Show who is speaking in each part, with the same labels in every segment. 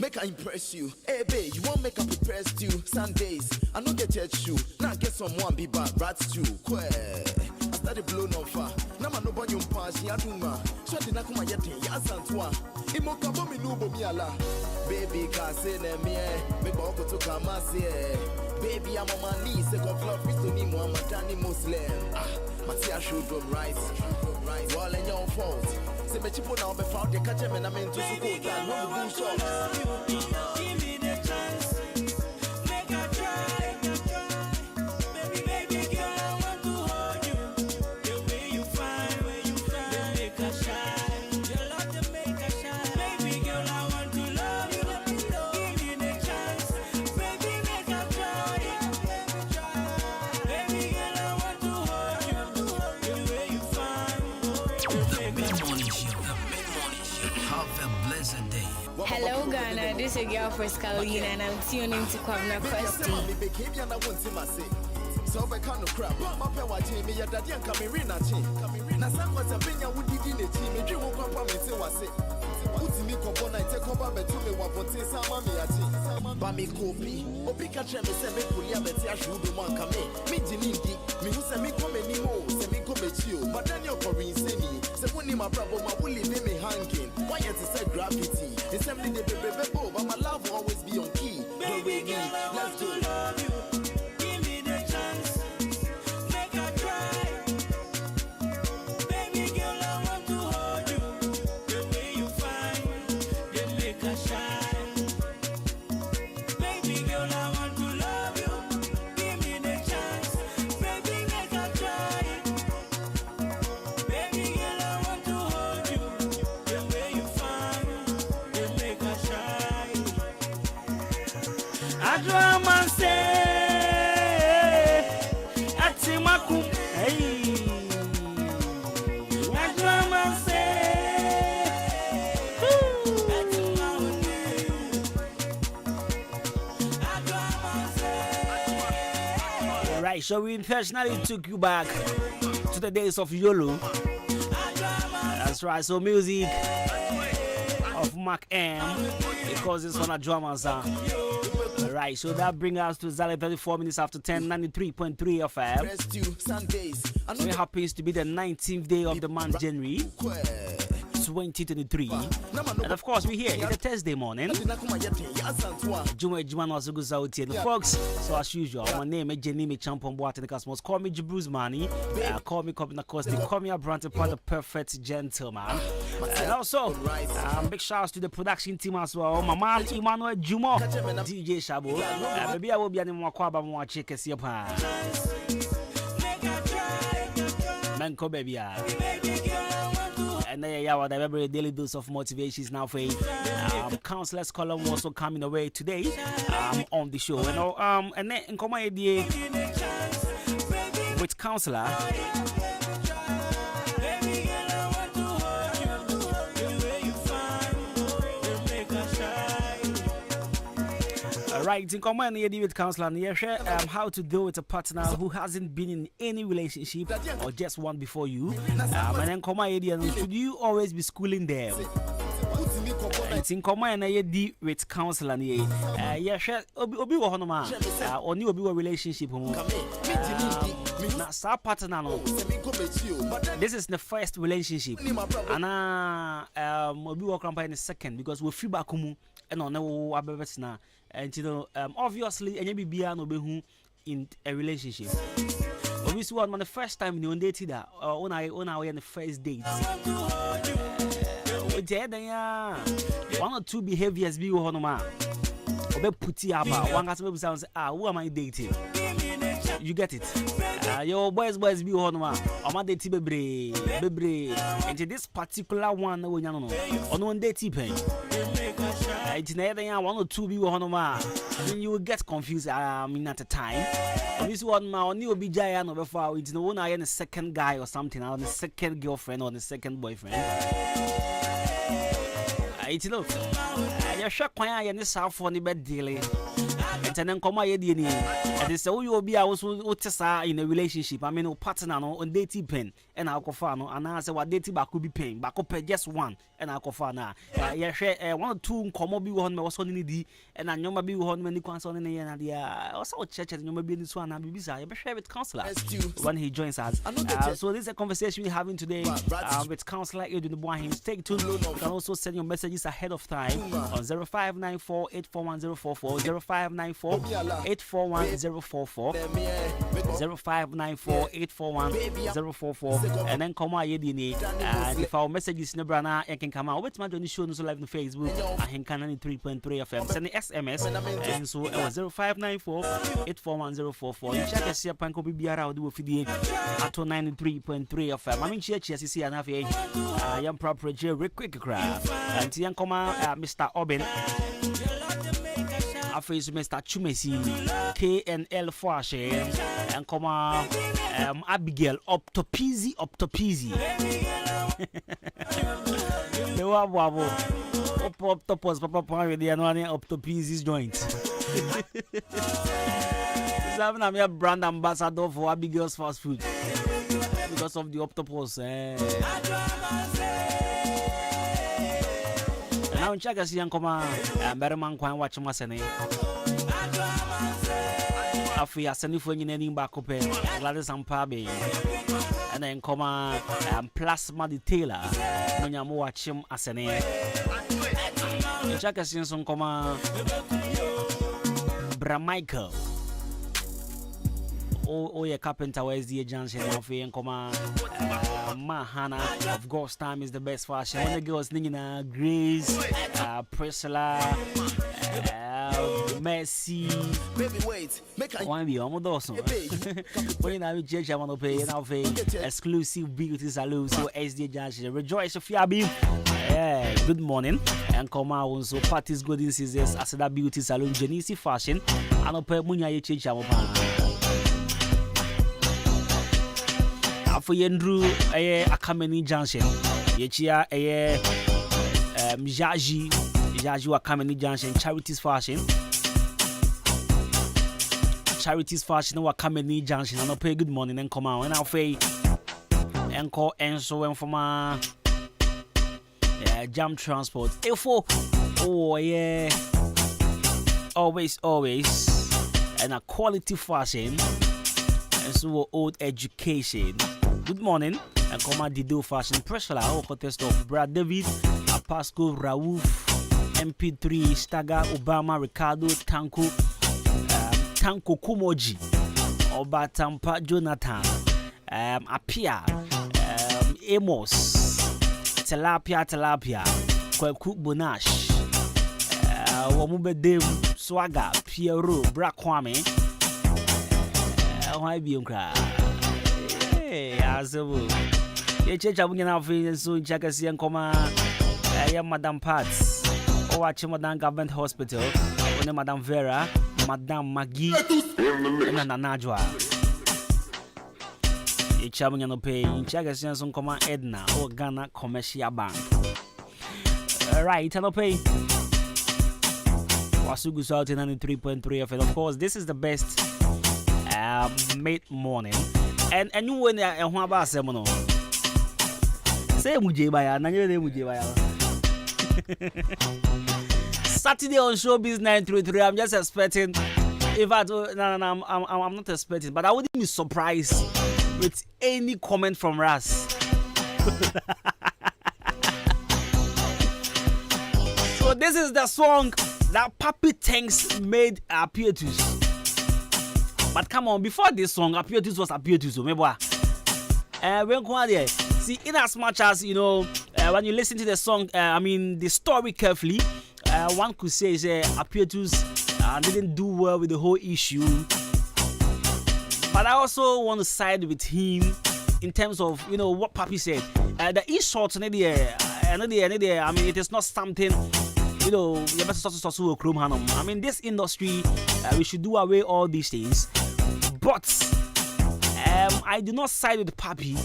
Speaker 1: Make I impress you. Hey babe, you won't make up impress you. Sundays, I don't get church shoe. Now get someone be bad rats too. I started blown off. Now I know about you pass Adwuma. So I didn't come yet. Yasantua. Imo kabo mi nubo mi ala. Baby can say ne me. Me boko to come baby, I'm on my knees. Second floor, Christo ni Muhammadani Muslim. Matia should do right. All in your fault. Say me chipo now be found the catch me na me into school that no do so. Give me the chance. Make I try. Baby girl, I want to hold you. The way you find, make a shine. Your love to make a shine. Baby girl, I want to love you. Give me the chance. Baby, make a try. Baby girl, I want to hold you. The way you find,
Speaker 2: Have a blessed day.
Speaker 3: Hello Ghana, this is your girl Frescalina and I'm tuning to Kwamna Kwesti.
Speaker 1: So I can't crap. My pay watching me at daddy and coming in at him. Now, some was a penny would dig in the team. And you won't come and say, was it? Put me component, I take over, but to me, what would say, some mommy at him. Bami copy. O Pikachu, me say, me Pulia, but I should be one coming. Me Jinindi, me who say me come anymore, say me come at you. But then you're for insane. Say, when my problem, I will leave me hanging. Why is it say gravity? It's something the baby, but my love will always be on key. Baby, let's do love you.
Speaker 4: Adwuma say, atimakum, hey. Adwuma say, all right, so we intentionally took you back to the days of YOLO. That's right, so music of Mark M, because it's on Adwuma song. Right, so that brings us to exactly 34 minutes after 10, 93.3 FM. So it happens to be the 19th day of the month, January 2023. And of course, we're here. It's a Thursday morning. Adwuma also goes out here. Folks, so as usual, my name is Jenny Champon Boat and the Cosmos. Call me Bruce Money. Call me Copy Costa. Call me a brand upon the perfect gentleman. And also, big shouts to the production team as well. My man, Emmanuel Jumo, DJ Shabo. Maybe I will be animal kwaba more check as your pa. Manko baby. And then every daily dose of motivation is now for counselors column also coming away today on the show. You know, and then in common idea with counselor. Right, in common idea with counselor and share how to deal with a partner who hasn't been in any relationship or just one before you. And then common idea, should you always be schooling them? It's in common idea with counselor and share obi wo honoma oni obi wo relationship na sa partner no. This is the first relationship and obi wo krampa in the second because we feel back home and on no abebesna. And you know, obviously, any BBA no be in a relationship. Obviously, one the first time you dated that, on the first date. One or two behaviors be one man. Obe puti apa. One has maybe sounds who am I dating? You get it? Your boys be one man. Oma date bebre. And this particular one no no. On one date pay. It's neither one or two be one man. Then you will get confused. At the time. This one man only will be giant over far. It's no one I am the second guy or something, or the second girlfriend or the second boyfriend. It's no. You're shocked when you're South for the bed dealing. And then come my idea. And they say, oh, you'll be also in a relationship. I mean, no partner on dating pen and alcohol. And I say, what dating back could be paying, back up just one and alcohol. Yeah, share 1 or 2 come be one was on the and I know my be one many concern in the end. Also, church and you may be this one. I'll be busy. I share with counselor when he joins us. So this is a conversation we're having today with counselor Adwuma Boy. Stay tuned. You can also send your messages ahead of time on 0594 841044 0594 841044 0594 841044 and then come out and if our messages in the brana you can come out with my show no live on Facebook Ahenkan 3.3 FM send the SMS and so 0594 841044 you check us here panko bibiara do fidie at 93.3 FM I mean church see and have I am proper quick craft and yan come Mr. Obin After Mr. Chumesi, KNL Fashe, and come Abigail Optopeasy. The wabo Optopos Papa Power the annual Optopeasy's joint. I'm a brand ambassador for Abigail's fast food because of the Optopos. Now check us young come better man can watch my sene. After sending for any back up Gladys and Pabe and then come plasma detailer when you watch him as an check us in some come Bra Michael. Oh, yeah, carpenter, where's the Johnson of and come Mahana of God's time is the best fashion. When the girls singing Grace, Priscilla, Messi.
Speaker 1: Baby, wait, make
Speaker 4: one be almost awesome. When I judge, I want to pay and I'll pay exclusive beauty salute. So SD Johnson, rejoice of Yabi. Yeah, good morning. And come out so parties good in seasons as that beauty salute, Genesi fashion. And I'll pay Munya change our for Yendru Akameni Junction. Yechia Jaji Akameni Junction Charities Fashion. Charities Fashion or Akameni Junction. And I'll pay good morning and come out and I'll pay encore and so and for my jam transport. Oh yeah. Always and a quality fashion and so old education. Good morning, and come at Dido Fashion Pressure. Our contest of Brad David, Pasco, Raouf, MP3, Staga, Obama, Ricardo, Tanko Kumoji, Obatampa, Jonathan, Apia, Amos, Tilapia, Kweku Bonash, Wamube Dem, Swaga, Pierrot, Brakwame, why be as a wood. You change up in our face soon, check us and come. I am Madame Pats, or watch Madame Government Hospital, when Madame Vera, Madame Maggie, and Nanajwa. You chabbing and pay, check us and come Edna or Ghana Commercial Bank. Right, and pay. Wasugu South in 93.3 FM. Of course, this is the best mid morning. And you when I want about semono. Say Mujibaya, Nanya Mujibaya. Saturday on Showbiz 933. I'm just expecting. If I do, no, I'm not expecting, but I wouldn't be surprised with any comment from Ras. So this is the song that Papi Tanks made appear to. But come on, before this song, Appeatus was Appeatus, so maybe when come there, see, in as much as you know, when you listen to the song, I mean the story carefully, one could say Appeatus didn't do well with the whole issue. But I also want to side with him in terms of what Papi said. The insult, I mean, it is not something. I mean, this industry, we should do away all these things. But I do not side with Papi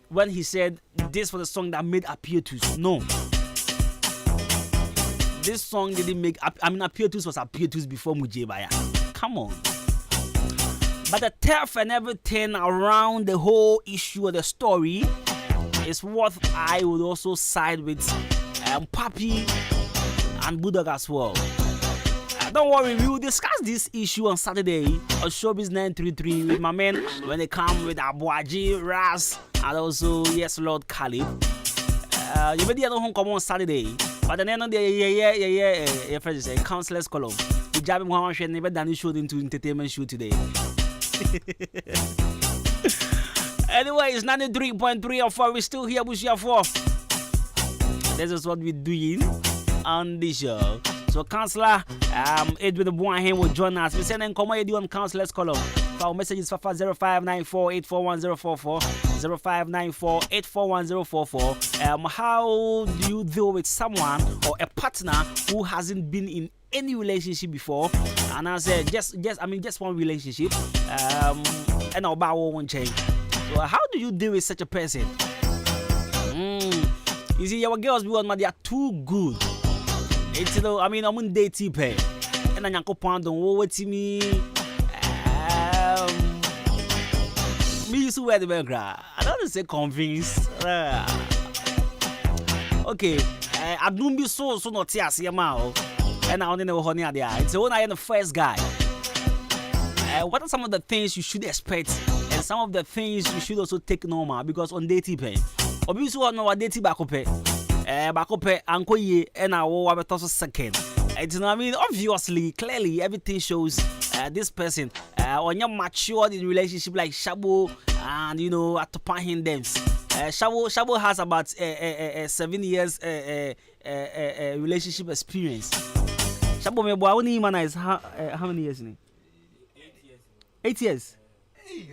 Speaker 4: when he said this was the song that made Appeatus. No. this song didn't make. I mean, Appear to was Appear to before Mujibaya. Come on. But the turf and everything around the whole issue of the story is what I would also side with Papi and Bulldog as well. Don't worry, we will discuss this issue on Saturday on Showbiz 933 with my men when they come with Abuaji, Ras, and also, yes, Lord Khalib. You better don't come on Saturday, but then on the friends say counselors column. The job in one show never done show into entertainment show today. Anyway, it's 93.3 or 4. We're still here with you for. This is what we're doing on the show. So, Counselor, Edwin the boy here will join us. We send in come on Counselors column. For our messages for 0594841044, 0594841044. How do you deal with someone or a partner who hasn't been in any relationship before? And I said just one relationship. And about one change. So how do you deal with such a person? You see, our girls they are too good. It's I'm on date pay. And I can't don't me. Me used to wear the background. I don't say convinced. Okay, I don't be so not here. See and I only know honey there. It's when I am the first guy. What are some of the things you should expect, and some of the things you should also take normal? Because on dating pay, obviously we know dating back up anko ye and I will have a second. It's obviously, clearly, everything shows this person when you're matured in relationship like Shabo and at the point them. Shabo has about 7 years relationship experience. Shabo me boy only man is how many years? 8 years.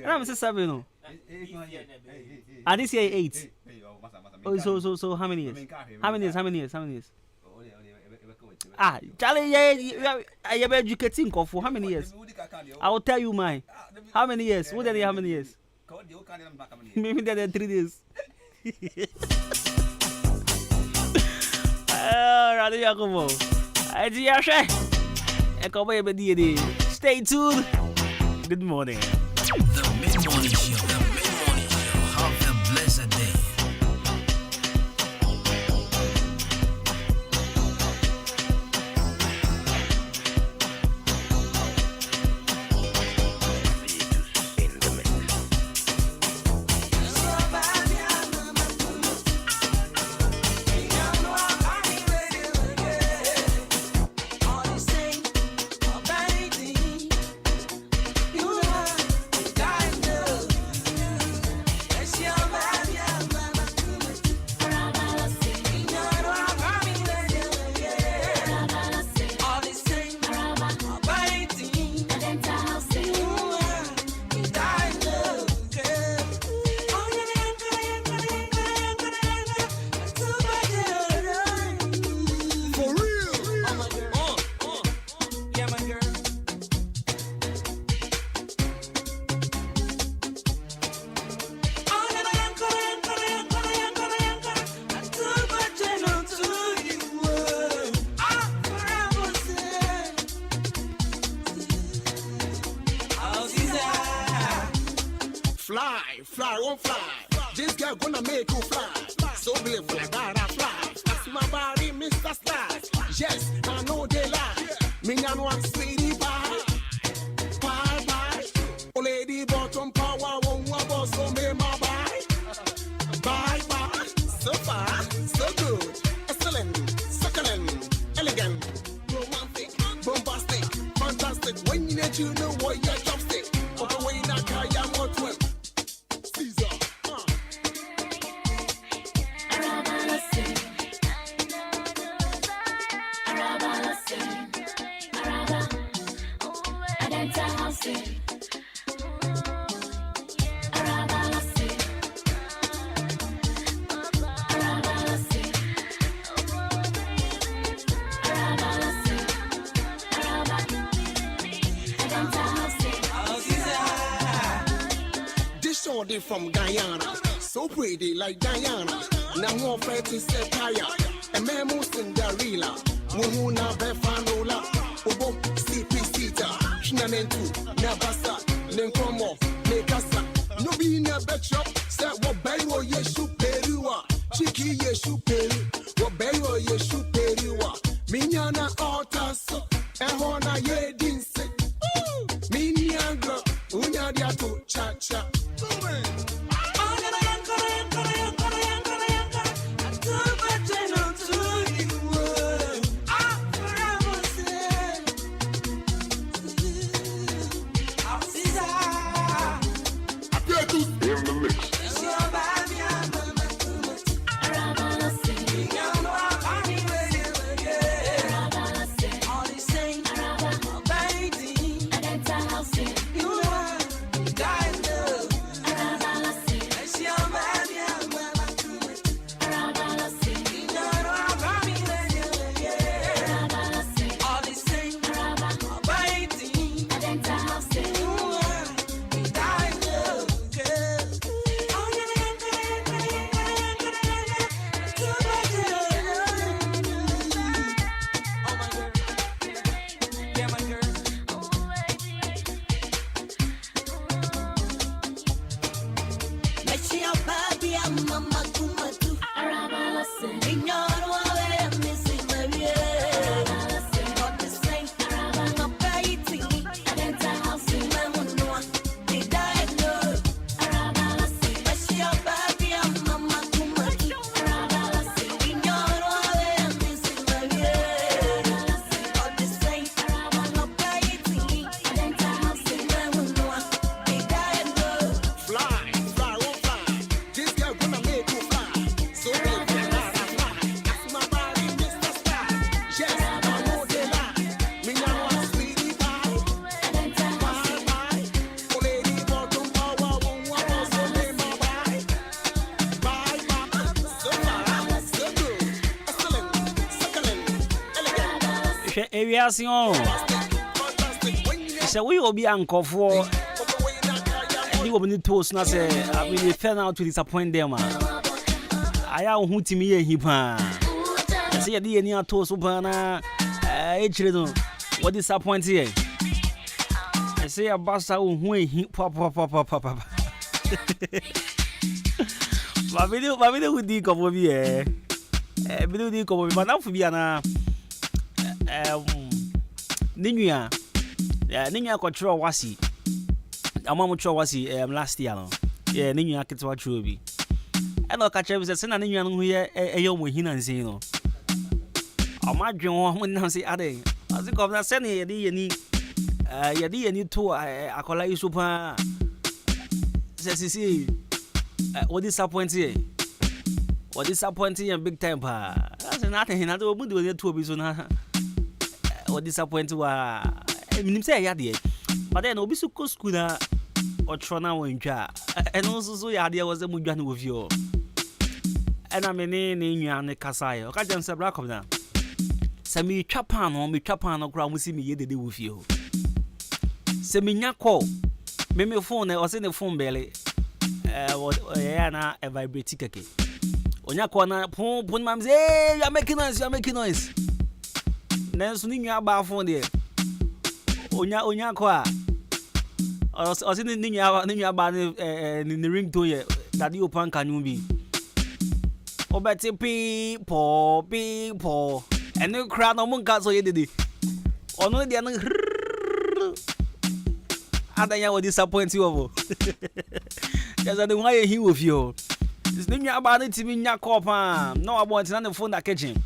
Speaker 4: I'm saying 7 no. And this year 8. Oh, so how many years? How many years? Charlie, I have educating for how many years? I will tell you mine. How many years? What are how many years? Maybe they're 3 days. Stay tuned. Good morning.
Speaker 2: The Mid-Morning Show. Have a blessed day.
Speaker 1: Fly, won't fly. This girl gonna make you fly. So beautiful, I gotta fly. That's my body, Mr. Style. Yes, I know they lie. Me and one sweetie pie. Bye. Oh, lady, bottom power, won't want so me my bye. Bye. So far, so good. Excellent, succulent, elegant, romantic, bombastic, fantastic. When you let you know what you're chopstick. But the way that I am what well. Shorty from Guyana, so pretty like Diana. Now more pretty Sapphire, and Memo Cinderella.
Speaker 5: Muhuna Befanola, Obo, CPC, Shinanentu, Nabasa, Nenkomo, Nekasa, Nobina Betchop, said what Bayo Yeshu Perua, Chiki Yeshu Peru, what Bayo Yeshu Perua, Minyana Altas, Ehona Yedinse, Minyaga, Unyadiato, Cha Cha.
Speaker 4: Aviation. So we will be uncle for you will need to say I will turn out to disappoint them. I am who to me a hip. I see a DNA to Supana. What disappoints here? I say a bassa who hip pop. My video would dig over here. A video dig over, but now for Viana. Ninya control wasi. Amamu wasi last year. Yeah, Ninya Kitwa Truby. I know catch up says, and Ninya here a young with him and say, no. I might dream when I say, Ade. I think of that sending a day any two. I call you super. Says, see, what disappointing? What disappointing and big temper. That's nothing. I don't do it to be so. What disappointed was say yadi, but then obi so school na or trona wonja, and also so yadi was a mujan with you. And I'm in any Kasai, or Kajan Sabrakov now. Semi chapan or me chapan or ground see me yedi with you. Semi nyako, me phone or send the phone belly. What Yana a vibrating cake. Onyako na pon mam say, you're making noise. Nanso ni nwa ba phone there onya kwa o se ni nwa ba ni ring to ye dade open kanu bi obeti people ene kra no mun ka so ye dede ono de no adanya wo disappoint you obo yes I don't why he with you this ni nwa ba ni timi nya call pa no about na the phone that kitchen.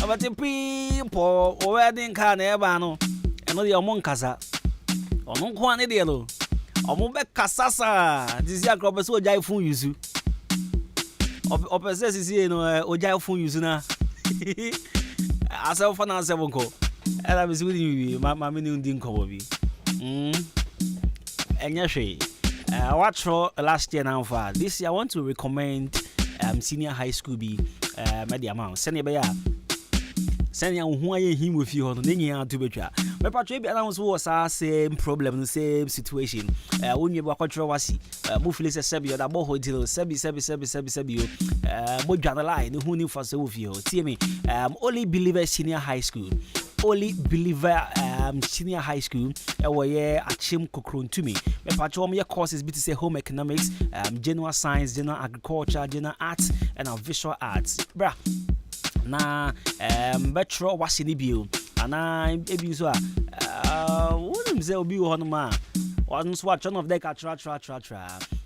Speaker 4: But the people wedding can ever know, and no your monkasa. Or no one ideal. Or move back Casasa. This year crop is so jai phone use. Or possess is here no or jai phone use na. As I found out 7 call. And I was with you, my minute didn't come over. And yes, I watched for last year now far. This year I want to recommend senior high school be media amount. Send it by send ya who I him with you on any to betcha. My patron was same problem, the same situation. When you walk out wasi, Muflis a Sebi or the Boho Sebi, Mojana line, who knew for so few. See me, only believer senior high school. Only believer senior high school achim kokrun to me. My patron your courses be to say home economics, general science, general agriculture, general arts, and visual arts. Bra na betro wasini bio ana ebi so wouldn't say obi ho no ma one swatch of deck tra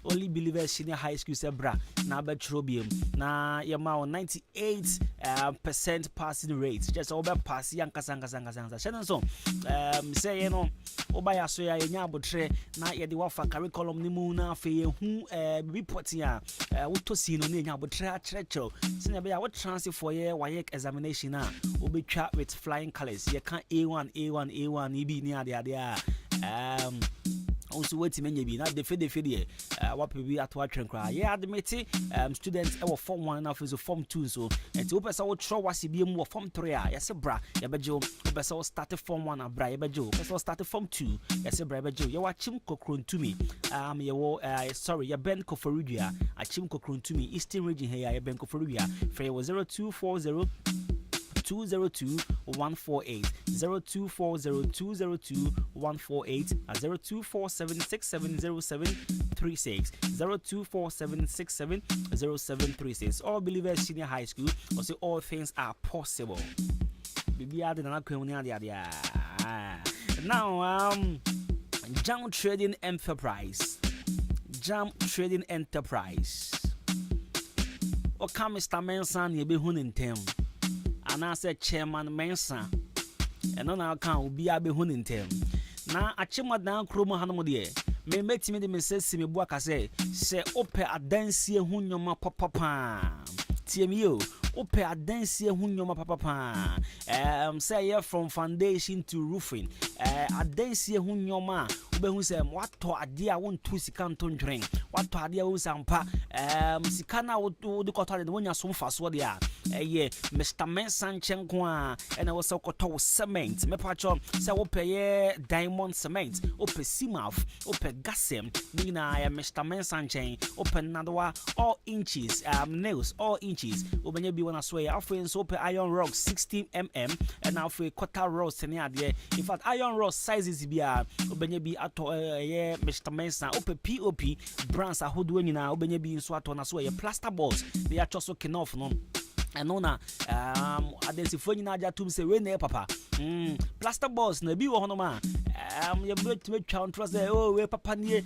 Speaker 4: only believers senior high school say bra na betrobium na yama 98% passing rate just over pass yankasa shenan so say you know obaya so ya nya abotre na ye de wafa curriculum ni mu na fe hu report ya woto si no na nya abotre a cherecho senior be ya what transfer for ye wayek examination na obetwa with flying colors ye kan A1 ibi ni ade also wait many be not the fede what we at what train cry yeah admit students our form 1 and after form 2 so and to person will try was be more form 3 yes bra ya bejo person start form 1 bra ya bejo person start form 2 yes bra bejo ya wachim kokron to me sorry ya ben koforudia achim kokron to me eastern region here ya ben koforudia for 0240 202-148 0240-202-148 0247670736 0247670736 all believers senior high school or say all things are possible now Jam Trading Enterprise o come Mr. Mensan ye be hunin and I said Chairman Mensa and on our account be a behunin term. Now a chima down chroma hanamodie may make me the message me boaka say ope a dance ye hunyoma papa TMU ope a dance ye hunyoma papa say here from foundation to roofing a dance ye hunyoma who say what to idea won't to sikanton drink what to idea was ampa sikana would do the one ya so fast what ya Mr. Mensan Chenkwa and I was so called cement me patcho say ope diamond cement ope simaf ope gasem nina Mr. Mensan chain open another all inches nails all inches obenye bi wanna swear afwe so ope iron rod 16mm and afwe quarter rod sene ade in fact iron rod sizes bia obenye bi ato Mr. Mensan ope POP brands ahodo nyina obenye bi nso ato na so plaster balls they are just so enough no and ona adensifoɔ nyinaa agya tum sɛ we na papa plaster balls na bi wɔ hɔ no ma you twa ntro sɛ oh we papa nie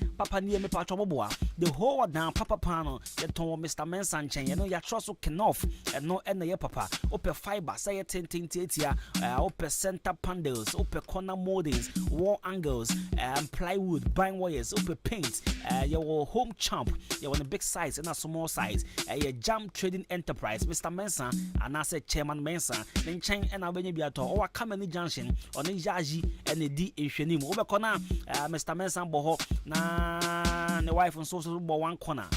Speaker 4: me pa twɔboa the whole down papa pano yɛ tɔn Mr. Mensa nkyɛn no ya trɔ so kenof ɛno ɛna yɛ papa opɛ fiber sɛ yɛ tententiatia opɛ center panels opɛ corner moldings wall angles plywood bind wires opɛ paint your home champ you want a big size and a small size a Jam Trading Enterprise Mr. Mensa and I said Chairman Mensa then chain and Albany Biato or Kamani Junction on the Yaji and the D Ishanim Obekona Mr. Mensa Boho na the wife and social one corner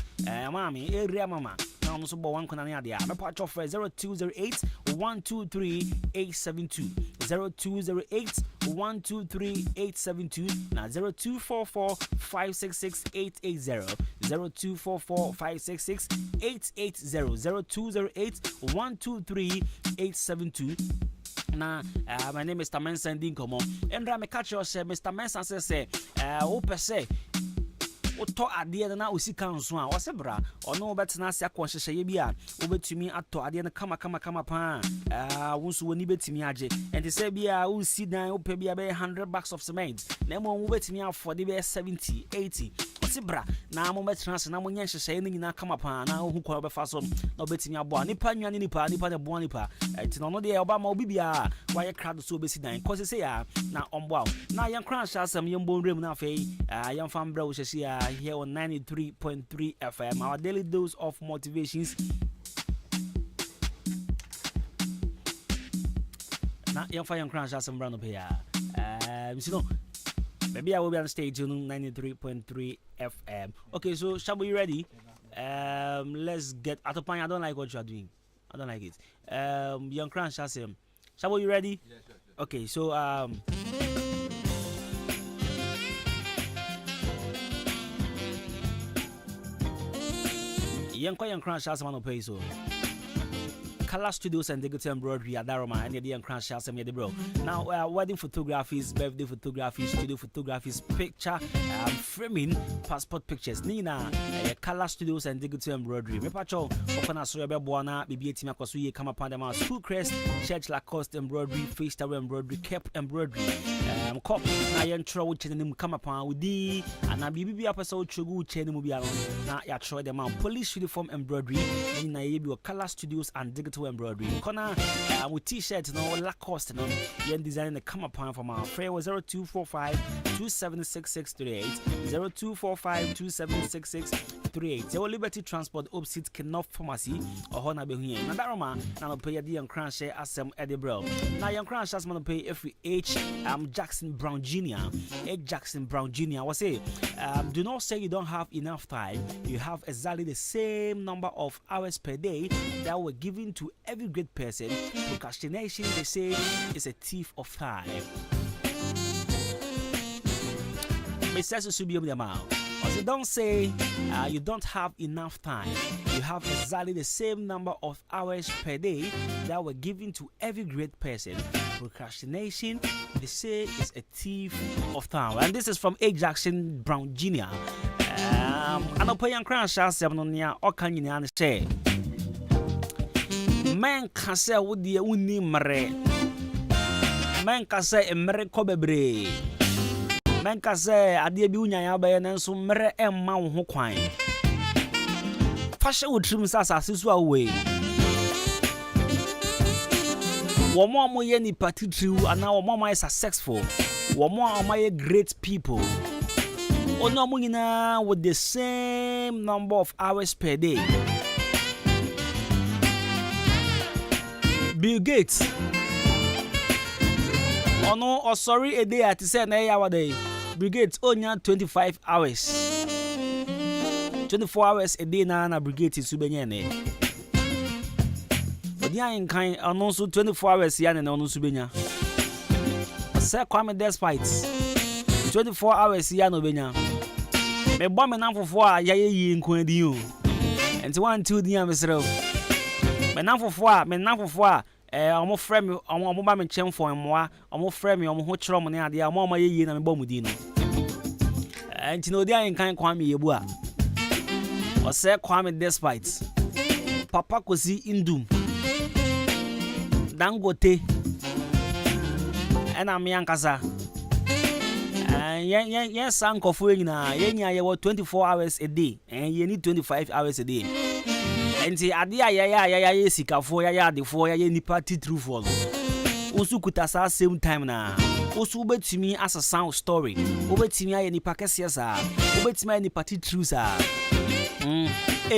Speaker 4: mommy area mama now also one corner there I'm a part of 0208 123 872 0208 123 872 now 0244 566 880 0244 566 880 0208 123 872 na my name is Mr. Mensa Dinkomo and I catch your Mr. Mensa say ope say oto ade na osika nso a osebra ono betena ase akonhyehyeye bia obetumi ato ade na kama pa wonso woni betumi age and say bia wo si dan ope bia be $100 of cement na mo wo betumi afford be 70 80 osebra na mo betena ase na mo nya hyehyeye nyina kama pa na hu kwa obefa so na obetumi abo nipa nwane nipa ne bo nipa ti no no de oba ma obi bia wa ye crowd so obesi dan cause say ya na ombo na yan kran sha asem yembo nrem na afei yan fam bra wo hyehye here on 93.3 FM, our daily dose of motivations. Now, young fire and crash some brand up here. You know, maybe I will be on stage on 93.3 FM. Okay, so Shabu, you ready? Let's get at a point. I don't like what you are doing. I don't like it. Young crash Shabo, you ready? Yeah, sure. Okay, so young crash has one pay so. Color Studios and Digital Embroidery at Daroma and the Crash House and bro. Now, wedding photographies, birthday photographies, studio photographies, picture, framing, passport pictures. Nina, Color Studios and Digital Embroidery. Me pacho, Opana Soya Buana, BB Team Akosuye, come upon them school crest, church Lacoste embroidery, face tower embroidery, cap embroidery. Cop, Nayan Trow, Chenim come upon with D, and a BB episode Chugu Chenim. Now, ya try them out. Police uniform embroidery, in Naibu Color Studios and Digital Embroidery. Corner with t-shirts, no Lacoste, no. Yen designing the come upon from our friend was 0245 276638 0245 276638. Your Liberty Transport opposite Knopf Pharmacy or Hona Behuye. Nadaroma, now pay a young crash share as some Edinburgh. Now, young crash has man pay if we H. Jackson Brown Jr. H. Jackson Brown Jr. was say, do not say you don't have enough time. You have exactly the same number of hours per day that were given to every great person. Procrastination, they say, is a thief of time. Mr. Susubi also, don't say you don't have enough time. You have exactly the same number of hours per day that were given to every great person. Procrastination, they say, is a thief of time. And this is from A. Jackson Brown Jr. And I'll pay and crash as Semonia or can you say? Man can say, would the uni mare? Man can say a mere cobebre. Man can say, I dear Bunya and so mere and mount hoquine. Fashion would trim us as his way. One more any party true, and now Mama is successful. One more of my great people. Onomina with the same number of hours per day. Bill Gates. Oh no, oh sorry, a day at the same hour day. Bill Gates only 25 hours. 24 hours a day na Brigade is Subenyane. But yeah, in kind, and also 24 hours yan and on Subenya. Sir Kwame despite 24 hours yan obenya. Me bomb and for 4 yaye in Quendio. And 1 2 the myself. Me now for 4, me now for 4. Omo frame me, omo ba me chem for moi, omo frame me, omo ho chro mo ne ade, omo ma ye na me bom di no. Enti no dia in kan Kwame yebu a. O say Kwame despite. Papa kosi indum. Dangote. Ena me ankasa. Yen sankofo nyina, yen ya ye 24 hours a day, and you need 25 hours a day. Enti ade ya sikafo ya defo ya nipa titru for osu kutasa same time na osu betimi as a sound story obetimi ya nipa kese sa obetimi ya nipa titru sa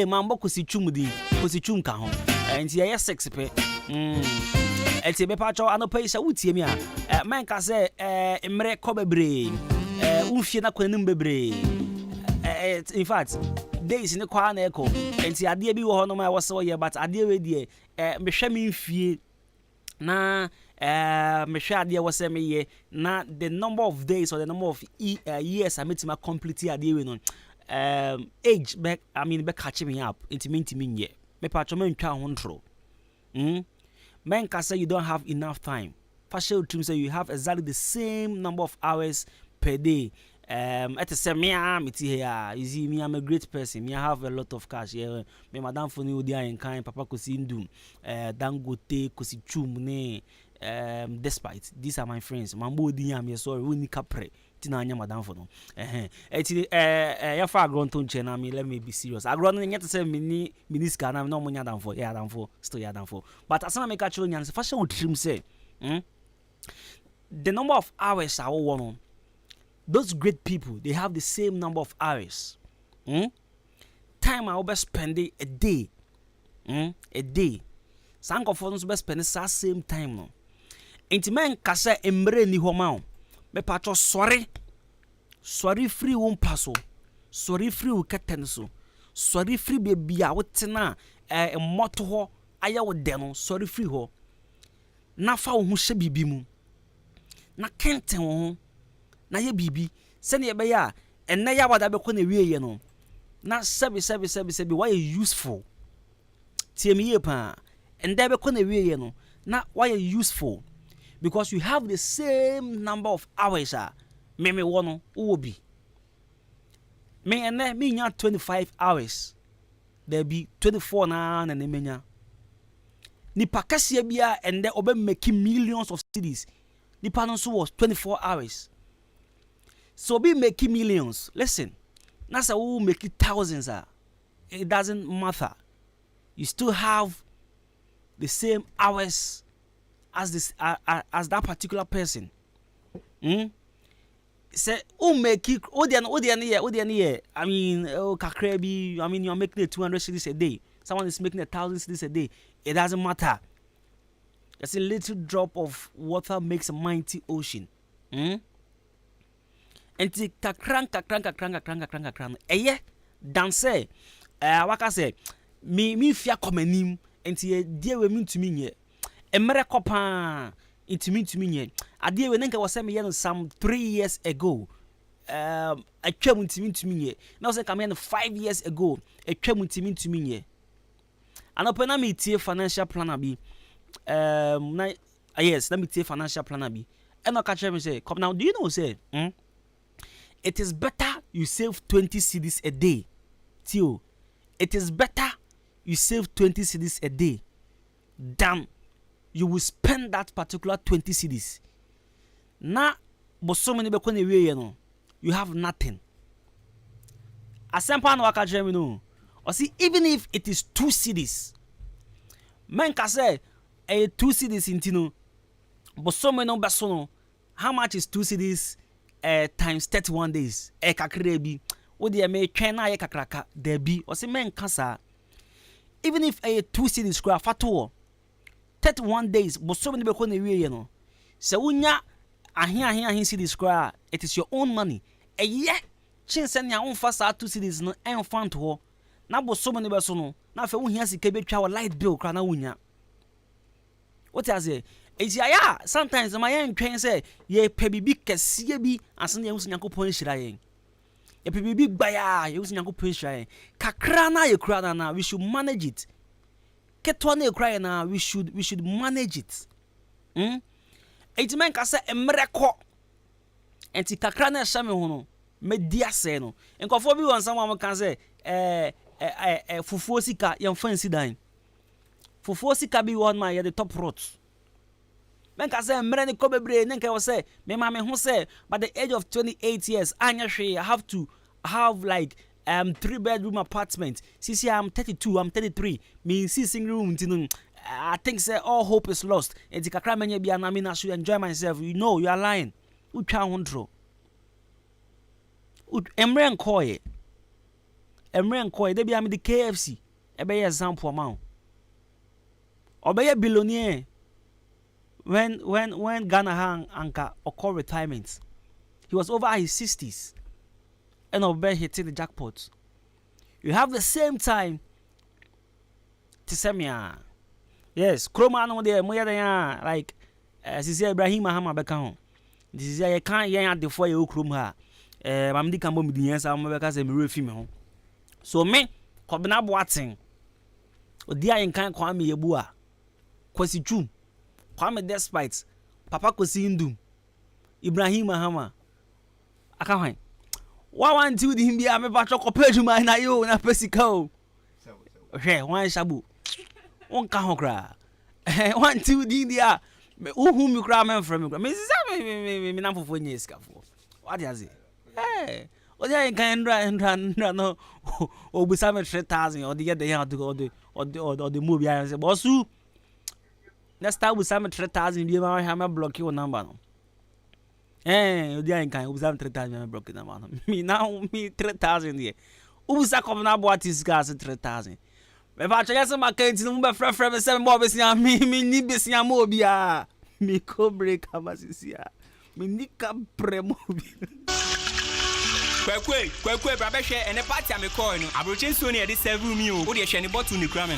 Speaker 4: mambo kositwumdi kositwum ka ho enti ya 6 pe enti be pacho anopa isa wutie mi a man ka se emre kobebre unfie na kwanim bebre in fact days in the kwa na eko enti ade bi wo ho no ma wo ye but ade we die me hwe me mfie na me hwe ade wo se me ye na the number of days or the number of years I meet my complete ade we no age back I mean be catch me up enti me ye me patcho me ntwa ho ntro men can say you don't have enough time. Fashion team say you have exactly the same number of hours per day. At the same time, you see me, I'm a great person. Me, I have a lot of cash. Yeah, me madam for you, Ahenkan, Papa kosi indum, Dangote kosi chumne. Despite these are my friends. Mambo di am sorry, we ni kapre. Tina anya madam for no. Ya fa agron ton chena me. Let me be serious. Agron nyet say mini scan am no mo nya dan for. Ya dan for. Still ya dan for. But as I make actual nyan fashion would trim say. The number of hours I want on. Those great people, they have the same number of hours. Time I will spend a day. A day. Some of us will spend the same time. No. Intimen kasa emre ni homa. Me patcho sorry. Sorry free won paso. Sorry free wo ketenso. Sorry free baby a wotena moto ho aya wo de no. Sorry free ho. na fa wo ho hye bibi mu na kenten wo ho na ye bibi se ne ye be ya enne ya wada be ko na wie ye no na sebi why useful tie me ye pa ende be ko na wie ye no na why useful because you have the same number of hours me wo no wo bi me enne me nya 25 hours there be 24 na ne menya nipa kase bia ende obe make millions of cities nipa no so was 24 hours so be making millions listen that's how we make it thousands it doesn't matter you still have the same hours as this as that particular person say who make it I mean kakra bi I mean you're making 200 cities a day someone is making 1,000 cities a day it doesn't matter just a little drop of water makes a mighty ocean enti kakran eye danse waka say me fia komanim enti die we mintumi nye emere kopa intimi nye ade we nka wose me ye no some 3 years ago atwam intimi nye na wose ka me 5 years ago atwam intimi nye anope na me tie financial planner bi yes let me tie financial planner bi and no catch me say come now do you know say it is better you save 20 cedis a day. Tio, it is better you save 20 cedis a day than you will spend that particular 20 cedis. Na boso many be we no, you have nothing. Asempa no waka jemi no. Or see even if it is 2 cedis. Men ka say 2 cedis intino. Boso many no beso no. How much is 2 cedis? Times 31 days kakra bi wo de me twen na ye kakraka da bi o se men kasa even if 2 cedis square fato 31 days but so many be ko na wie no se wonya ahen cedis square it is your own money ye chinse nya won fa sa 2 cedis no en fa nto na bo so many be so no na fa wo hia sika betwa wo light bill kra na wonya what I say yeah, sometimes my young train say, ye pebibi kesiye bi asan ye husu Nyankopon hira yen. Ye pebibi baya ye husu Nyankopon hira yen. Kakra na ye kura na we should manage it. Ketwa na ye kura na we should manage it. Enti men ka say emreko. Enti kakra na hya me ho no, me di ase no. Enkofo bi won sam kan say fufuo sika ye mfansi dan. Fufuo sika bi won ma ye the top rot. Men ka say mre ni ko bebre nen ka say me ma me ho say by the age of 28 years anya hwe I have to have like 3-bedroom apartment. See I'm 32, I'm 33. Me see single room tinu. I think say all hope is lost. Enti kakra menye bia na me na should enjoy myself. You know you are lying. Utwa hondro. Emre nkoye de bia me the KFC. Ebe ye example ma. Obeye billionaire. When Ghana hang anka occur retirement, he was over his 60s and Obe hitting the jackpot. You have the same time to semia. Yes, Chroma no there moya there like Sisi Ibrahim Mahama beka ho. This is I can't yan the for you chrome ha. Mamdi kan bo mi yansa mo beka se me refi me ho. So me Kobina Boating odi ayen kan kwa me yebu a kwasi twum Kwame despite Papa Kosi Indum Ibrahim Mahama aka hwan wa wan ti udi him bia me ba choko pejuma na yo na pesika o hwe wan shabu on ka ho kra wan ti udi dia me uhu mi kra me from me me na fofo nye skafo what dey say o dey kan ndra no obusa me 3,000 o dey get the yan o dey move ya say bosu next time we send 3,000 be ma ha me block your number no odi an kan we send 3,000 me block number no me now me 3,000 there ubusa come na bo artist gas 3,000 me ba cha yesa makanti no be frefre me se me bo besia me ni besia mo bia me ko break amasisia me ni ka premo bia
Speaker 6: kwekwe bra be hwe ene party am call no abrochen so ne dey serve me o de hwe ne bottle ni kra me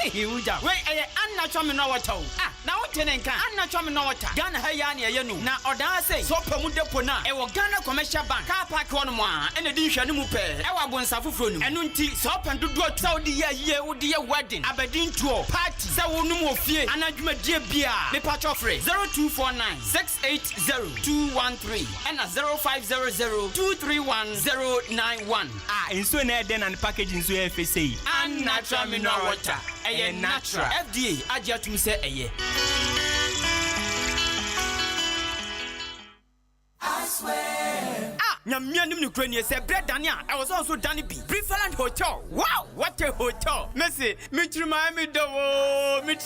Speaker 6: Uja. Wait, I'm not coming over to. Now tenenka anatwa me no water Ghana ha ya na ye no na odan say so pamu depo na e wo Ghana commercial bank car park hono mo a ene di hwani mu pe e wa bonsa foforo nu eno nti so pandu do Saudi ye wo di ye wedding abedin tour party sa wo nu mo fie anadwuma die bia me patcho free 0249 680 and 0500-231-091.
Speaker 2: Inso na den and package inso FSA.
Speaker 6: And natural mineral water. Eye natural. FDA agya tum say eye.
Speaker 1: I swear.
Speaker 6: Nyamia nim nukura ni say bread Dania. I was also Danny B. Preferland Hotel. Wow, what a hotel. Messi, mitrima me do. Me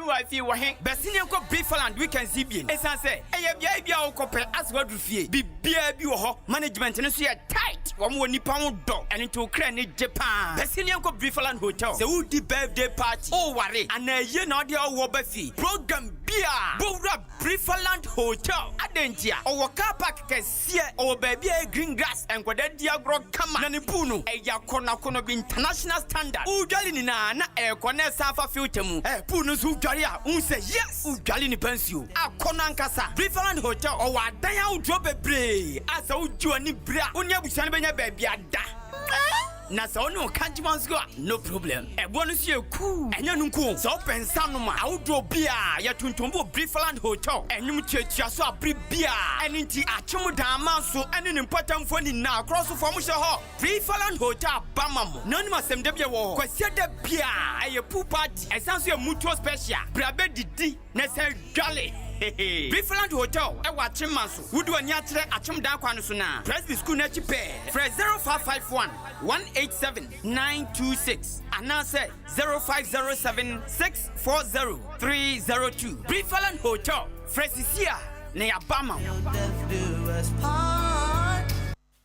Speaker 6: wife wa hen. Besini ko Preferland weekend CBN. Esan say, eye bia wo kopel as wadu fie. Bibia bi wo ho. Management no so ye tight. Wo mo nipa mo do. Eni to kra ni Japan. Besini ko Preferland Hotel. Say who di birthday party. Oh ware. Ana ye na de wo ba fi. Program bia. Bowra Preferland Hotel. Adentia. O car park kesi or baby green grass and kwada diagro kama na nipu no eya kono bi international standard ujali ni na kone safa filter mu pu no so ujali a say yes ujali ni pensio akono ankasa Preferland Hotel o wa dan ya udro bebre asa uju ani bra onya busan benya baby ada na so no kanjiman's go no problem e bonus ye cool enya nunku so pensa no ma awdo bia ya tuntumbo Preferland Hotel enyum chetia so abri bia eninti achemu dan man so ene ne mpatamfo ni na cross form she ho Preferland Hotel bamamo nanu masem de bia wo kwasia de bia eye pool party esanso ye mutual special brabe didi na se dwale Preferland Hotel e wa chimanso wudu ani akyere achemu dan kwa no so na Presby school na chipe fresh 0551 187-926 and now say 0507-640-302. Preferland Hotel, Fresisia, near Bama.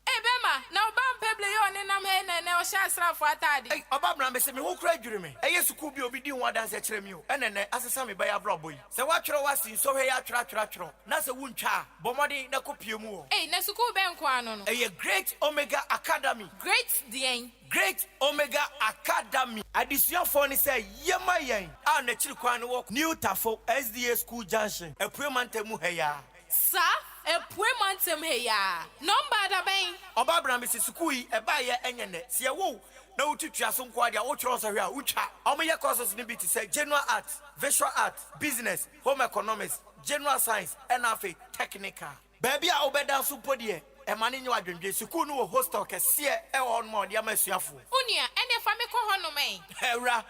Speaker 7: Hey, Bema, now Bam Pebble, you and I'm here and now Shastra for a tidy.
Speaker 8: Hey, Obama, Miss me, who cried you me? I used to could be obedient one dance at you, and then as a sammy by a robbery. So what you was in so here, tratro, Nasa wound cha, Bomadi, Nacopiumu.
Speaker 7: Hey, Nasuku Banquano.
Speaker 8: A great Omega Academy.
Speaker 7: Great Dane.
Speaker 8: Great Omega Academy. Addition phone say, Yamayan. Our natural quan walk, New Tafo, SDA School Junction, a Premantemu Heya.
Speaker 7: Sir, a Premantem Heya. Number the bang.
Speaker 8: Obabra, Mrs. Sukui, a buyer, and see a woo. No teacher, some quadia, or trousers, Ucha. Omega courses need to say general arts, visual arts, business, home economics, general science, and technical. Baby, I obey suppodie. A man in your dream, Sukunu hostel can see on more Yamasiafu.
Speaker 7: Unia, and if I make a honor,
Speaker 8: Hera,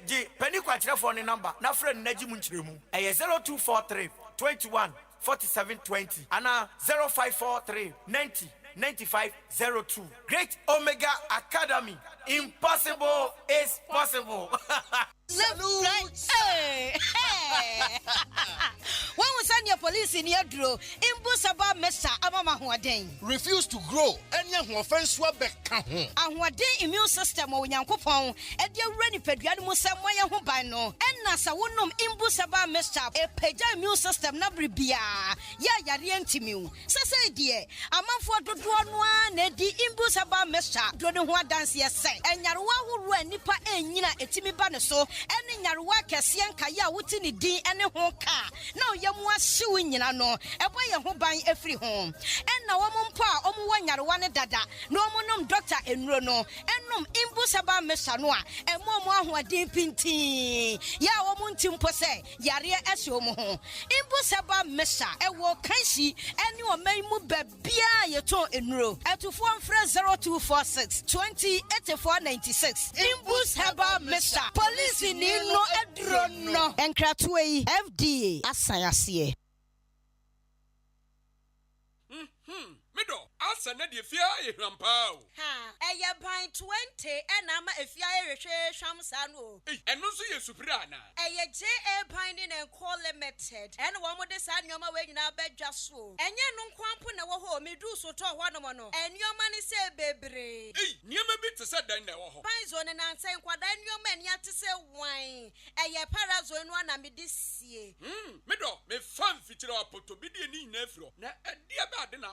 Speaker 8: G, penny quatra phone number, na friend Nejimunchimu, a 0243 21 47 20, and 0543 90 9502. Great Omega Academy. Impossible is possible.
Speaker 9: Salute. Hey. When we send your police in your draw, Imbusaba Mesa Amama Huaden.
Speaker 5: Refuse to grow. Any offense will be count.
Speaker 9: And what day immune system or Yankopon, and your ready pediatric Samoya Hubano, and Nasa Wunum Imbusaba Mesa, a peja immune system Nabribia. Ya Yarientimu. Sasa dear, a man for the one, Nedi Imbusaba Mesa, don't what dance yes say, and Yarwa who ran Nipa and Nina Etimi Banaso. Any Yarwa Cassian Kaya Wutini D and a home car. No, Yamwa suing you know, a boy who buying every home. And now one pa, one Yarwana Dada, no monum doctor in Rono, and num Imbusaba Mesanoa, and more who are deep pinty. Ya woman Timpose, Yaria Esomo. Imbusaba Mesa, a walk Kanshi, and you may move Bia Yato in row. At to 0246 20 8496. Imbusaba Mesa. Police in no edrono. And Kratway FDA Asayasiye.
Speaker 10: Middle, Asa Nadia Fia, Rampao.
Speaker 9: Ha, a pint 20 and I'm a fire Shamsano.
Speaker 10: And no see a Suprana.
Speaker 9: A J.A. Pinding and call limited. And one with the sun your way in our bed just so. And you no quampun our home, me do so to one mono. And your money say, baby.
Speaker 10: Near me bit to set down now.
Speaker 9: Pizon and I'm saying, what then your men yet to say wine. A ya parazone one and me this year.
Speaker 10: Middle, me fun feature up to be the nephew. Now, a dear bad dinner.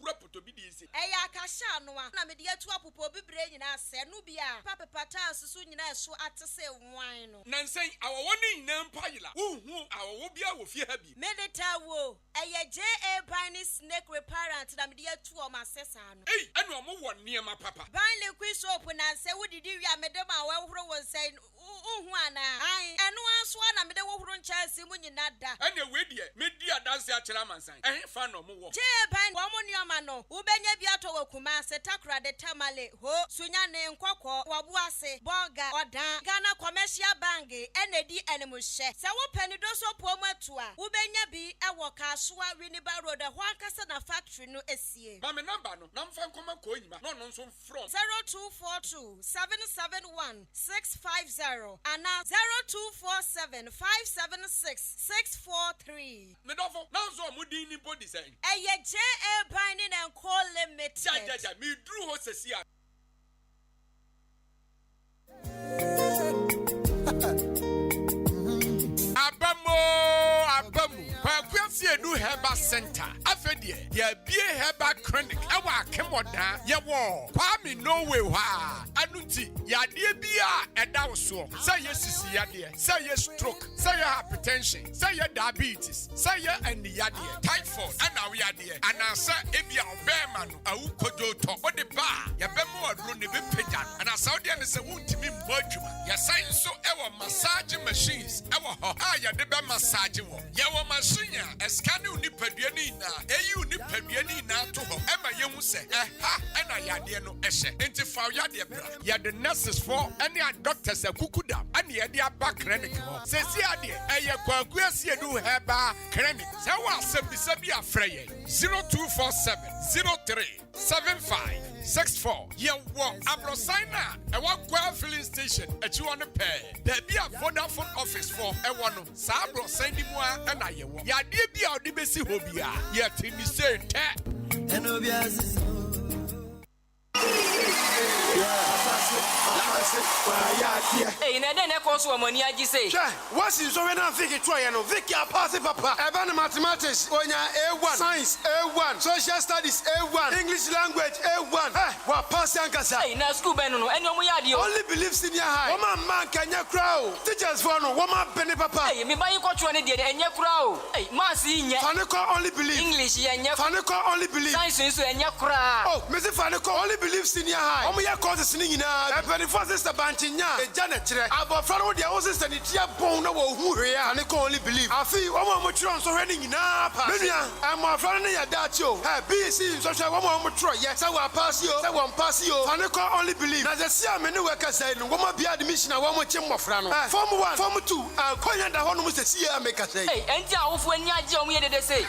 Speaker 10: wura potobi di isi.
Speaker 9: Eya akasha no a na me de atu apopo bibre nyina se no bia papa pata susu nyina eso atese wan no.
Speaker 10: Nansen awowo ni nyina mpayila. Uhu awowo bia wo fie ha bi.
Speaker 9: Medeta wo eye JA Binding Snake Reparent na me de atu o ma sesa no.
Speaker 10: Ei, anu omo wo niema papa.
Speaker 9: Ban liquid soap na se wodidi wi a me de ma wa horo won sai uhu ana. Ai eno anso na me de wo horo nchase mu nyina da.
Speaker 10: Ene we die, me di adanse akira mansan. Ehe fa no mo wo.
Speaker 9: JA Binding wo mo nioma no. Ubenya bi ato wo kuma se takra de tamale ho sunya ne nkokọ wabu ase boga odan Ghana Commercial Bank enedi enemuhye se wo panido so pomu atua ubenya bi ewo Kasua Winneba Road ho akasa na factory no esie
Speaker 10: mama number no na mfa nkoma ko nyima no no nso from
Speaker 9: 0242 771 650 and 0247 576 643
Speaker 10: me dofo na nso amudi ni body say
Speaker 9: eye JA Binding and Co Limited
Speaker 10: ja me dru ho sesia abamu kwakwasi edu Herbal Center afedie ya bie Herbal Clinic ewa akemoda ye wo kwami no way ha anuti ya de bia eda wo say yes sisi yade say yes stroke say hypertension say diabetes say and yade typhoid and now yade anasa ebia obema no awu kojo to ode ba ya bemu adro ne be pejan ana saudi ne se wuntimi mbadwuma ya science so ewa massage machines ewa ho ya de be massage wo ya wo machine eskane unipadua ni na eyi unipadua ni na to ho ema yehu se ha ena yade no ehye enti fa yade bra ya the nurses for any doctors akukuda ani yade aba clinic ho se si ade eye kwakuasi edu Herbal Clinic se wa asabisa bi afreye 0247 03 7564 ye wo abrosaina e wa kwa filling station achi won pe da bi a Vodafone office for e wono sa abrosaina ni mu a na ye wo ya de bi a odi besi ho bia ye tini say te enobias
Speaker 11: Hey, na den e ko so amani agi say.
Speaker 8: What's in so when I think it try no Vicky pass papa. Even mathematics onya A1, science A1, social studies A1, English language A1. Wa pass yankasa.
Speaker 11: Hey, na school ben no eni omo yade o.
Speaker 8: Only believe senior high. Woman man kanya crowd. Teachers for no woman penny papa.
Speaker 11: Hey, me buy ko tro ne de enye kura o. Hey, mass nye.
Speaker 8: Faniko only believe.
Speaker 11: English yenye.
Speaker 8: Faniko only believe.
Speaker 11: Science so enye kura.
Speaker 8: Oh, me say Faniko only believe senior high. Omo ya courses ni nyina. E penny for sister banchinya. E jana kire. Abofra no de sister ni tia bon na wo hu hwe ya. Faniko only believe. Afi omo tro nso hwe ni nyina pass. Menua, amofra no ya dachi o. BC so hwe omo tro ye. Say wa pass yo. Say wa pass yo. Faniko only believe. Na se sia me ne worker say no woman be admission wo mo chemmofra no. Form 1, form 2. Konya da ho no se sia make say.
Speaker 11: Hey, enti awofo ani age omo ye de say.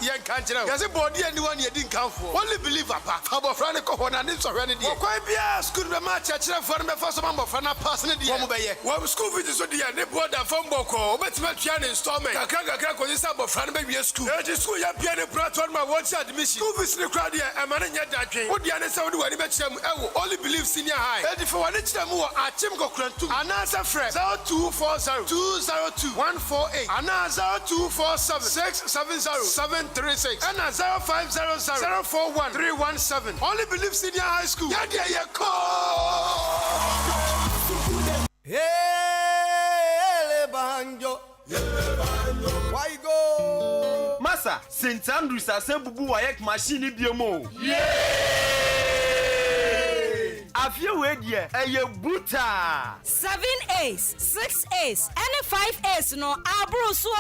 Speaker 8: Yen kan kire. Yase body ani one ye din kanfo. Only believe papa. Abofra ne ko ho na ne so hwe ne de. Okwan bia school be ma chekire for ne be for so abofra na pass ne de. Wo mo be ye. Wo school fees so de ye ne board from boko. Obetima tua ne installment. Kakra ko yisa abofra ne be wie school. E school ya bia ne platform ma watch admission. School fees ne crowd ye e ma ne nya dadwen. Wo dia ne se wo de wani be kire mu e wo only believe senior high. E di for wani kire mu wo achim kokrantum. Anasa frɛ 0240 202 148. Anasa 0247 670 736. And 0500 041 317. Only believe senior high school. Yeah, Hey, banjo. Why go?
Speaker 12: Masa, St. Andrews asembubu wayek machine biomo. Afie we die eye buta
Speaker 9: 7 A's 6 A's and 5 A's no abruso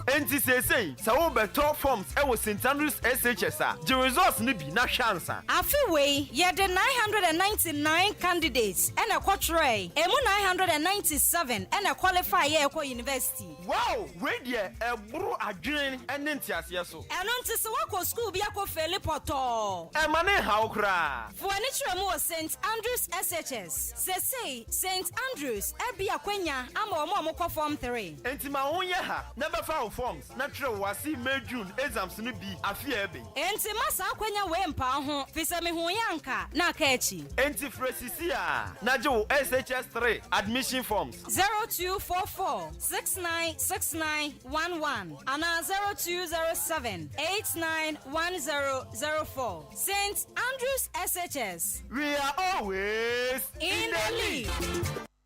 Speaker 12: enti sesei sa wo beto forms e wo St. Andrews SHS a the results ni bi na hwansa
Speaker 9: afie we ye the 999 candidates and a quatrain emu 997 and a qualify ye ko university
Speaker 12: wow we die e buru adwen ene ntiase so
Speaker 9: eno nti se wako school bi akofeli poto
Speaker 12: e mane ha okra
Speaker 9: for any tremu St. Andrews SHS. Say St. Andrews Ebi Akwenya ama omo ko form 3.
Speaker 12: Enti ma wonye ha na be fa forms natural wasi May June exams no bi afia be
Speaker 9: enti masa akwanya we mpa ho fisa me ho yanka na ka echi
Speaker 12: enti fresisi a najo SHS3 admission forms
Speaker 9: 0244696911 and 0207891004 St. Andrews SHS.
Speaker 12: We are always
Speaker 9: in the league.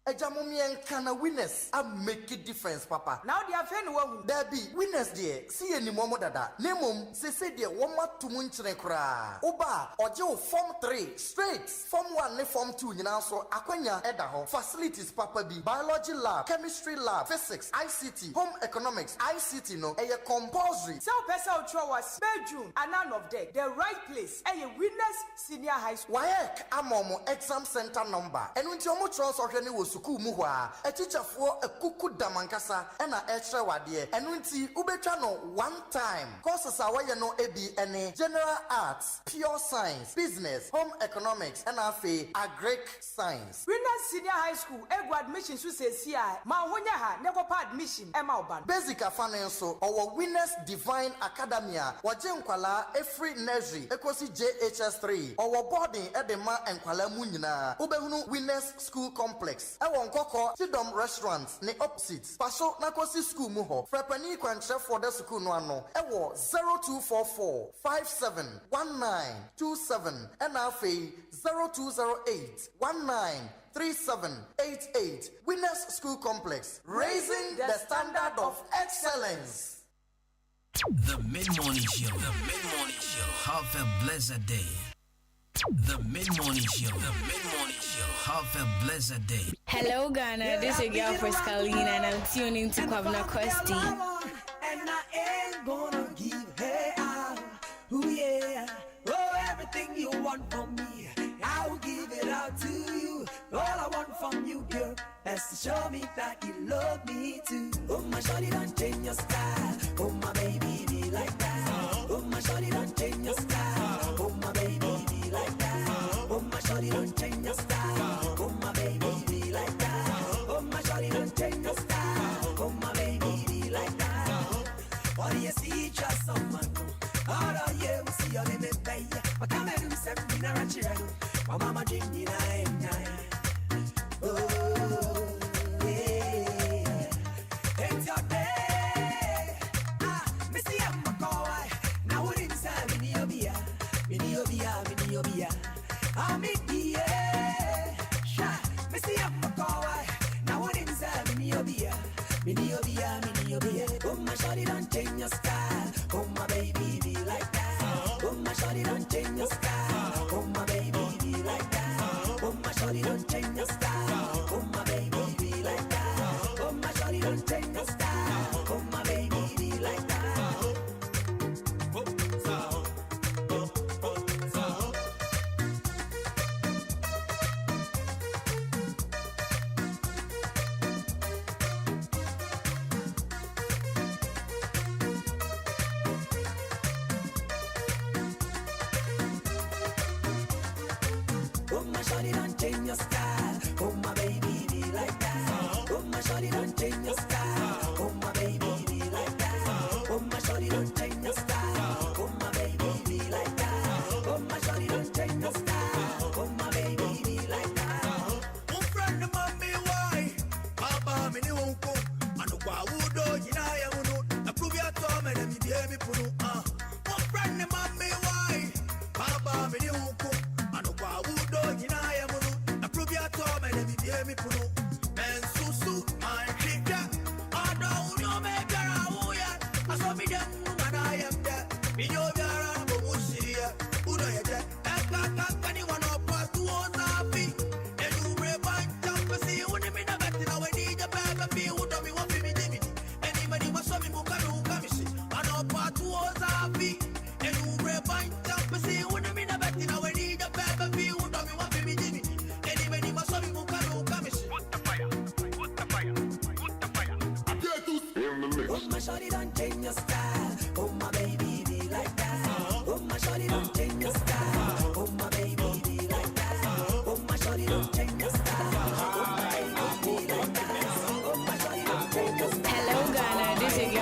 Speaker 13: Ahenkan na winners a make a difference, Papa.
Speaker 8: Now they are fair one.
Speaker 13: There be winners there. See any momo dada. Nemum say there one more to munchre kra. Oba ojo form 3 straight. Form 1 ne form 2 nyina so akwanya edaho. Facilities Papa B. Biology lab, chemistry lab, physics, ICT, home economics, ICT no. Eye compulsory.
Speaker 8: So person ultra was June and none of them. The right place. Eye winners senior high school.
Speaker 13: Wayek amomo exam center number. And when you omo transfer ni was suku mu hwa a teacher for a kuku damankasa and a extra wadie and nti ubetwa no one time courses are why no ebi any general arts, pure science, business, home economics and afi agric science.
Speaker 8: Winners senior high school ego admission so say ma wonya ha never admission e ma oban
Speaker 13: basic afanenso our winners divine academia waje nkwala every nursery ekosi JHS3 our boarding e de ma nkwala mu nyina ubehunu winners school complex Ewon Koko, Tidom Restaurants, ne opposites. Paso Nakosi School Muho. Frepani Quantre for the school no ano. Ewo 0244 571927 and Afe 0208 193788. Winners School Complex. Raising the standard of excellence.
Speaker 2: The Mid-Morning Show. The Mid-Morning Show. Have a blessed day. The Mid-Morning Show. The Mid-Morning Show. Have a blessed day.
Speaker 3: Hello, Ghana. This is your girl Frescalina, and I'm tuning to Kwabena Kwesti.
Speaker 14: And I ain't gonna give her out. Ooh, yeah. Oh, everything you want from me, I will give it out to you. All I want from you, girl, is to show me that you love me too. Oh, my shawty, don't change your style. Oh, my baby, be like that. Oh, my shawty, don't change your style. Oh, my baby, be like that. Oh, my shawty, don't change your style. Oh, my baby, be like that. Oh, my shawty, don't change your style. Oh, my baby, be like that. What do you see, just someone? All of you see your limit, baby. I can't let him set me in a chair. My mama drink me nine. Oh, yeah. It's your day. Missy, I'm a cowboy. Now we're inside Minneobia. I'm in the air. Missy, I'm a cowboy. Now we're inside Minneobia. Oh, my shawty, don't change your style. Oh, my baby, be like that. Oh, my shawty, don't change your style. Oh, my baby, be like that. Oh, my shawty, don't change your style. Oh, my baby, be like that. Oh, my shawty, don't change your style. Oh, my baby, be like that. Oh, my shawty, don't change your style. Oh, my baby, be like that. Oh, my shawty, don't change your style. Oh, my baby, be like that. Oh, my shawty, don't change your style. Oh, my baby, be like that. Oh, my shawty, don't change your style. Oh, my baby, be like that.
Speaker 15: One friend of mommy, why? Papa, me ni wonko. Anu kwa udo, jina ya uno. Approve your tom and me be me punu. One friend of mommy, why? Papa, me ni wonko. Anu kwa udo, jina ya uno. Approve your tom and me be me punu. Men susu, man chika. Ada uno me gara uya. Aso mi dem na I am there. Mi yo gara bo musiya. Uno ya je. Eka kani wano pass to osafi. Enu reban jump see uni mi na beti na we need a baby be udo mi wafi mi dimi. Anybody waso mi mukanu kamisi. Ano pass to osafi. Enu reban jump see uni mi na beti na we need a baby be udo mi wafi mi dimi. Anybody waso mi mukanu kamisi. Put the fire. Put the fire. Put the fire.
Speaker 14: Oh, my shawty, don't change your style. Oh, my baby, be like that.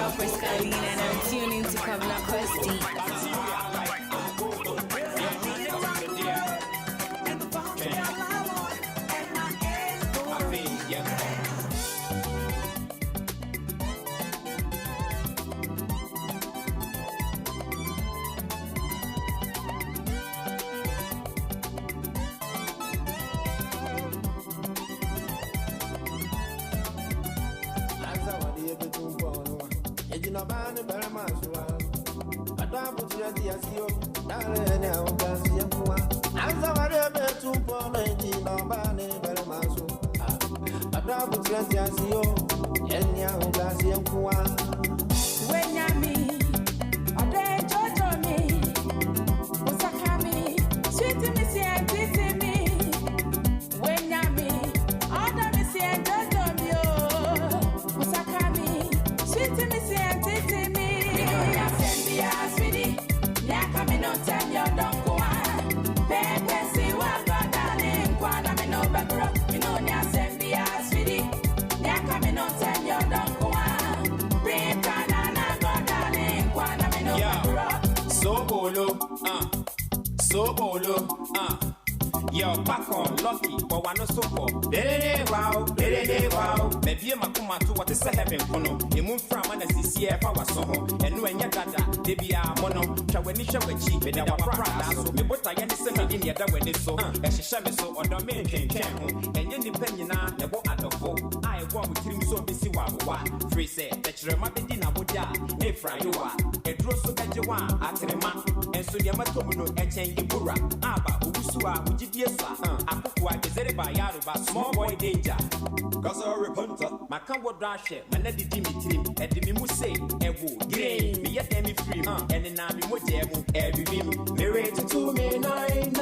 Speaker 3: girl Frescaline and I'm tuning to Kwabena Kwesti.
Speaker 6: Yo, back on lucky, but one no so for. Wow, maybe a macuma to what is a heaven kono. The moon from an CCF, I was so home, and when you got that, they be a mono, Chawanisha, which with our pride. Me but I understand in the other way so, and she shall be so on the main camp, and independent now, the boat at the four. I want with him so busy while free say that you remember dinner would die, a fry you are, a draw so that you want at the man, and so the Matomo, a change in Bura, Abba, Usua, which is yes, Akukwa, the Zereba Yaruba, small boy danger. Cause I repent, my camp would dash it, my lady Dimitri, and the Mimu say, Ewo, Green, me yet me free, and then I'm in what Ewo, every beam, married to 2 me 9,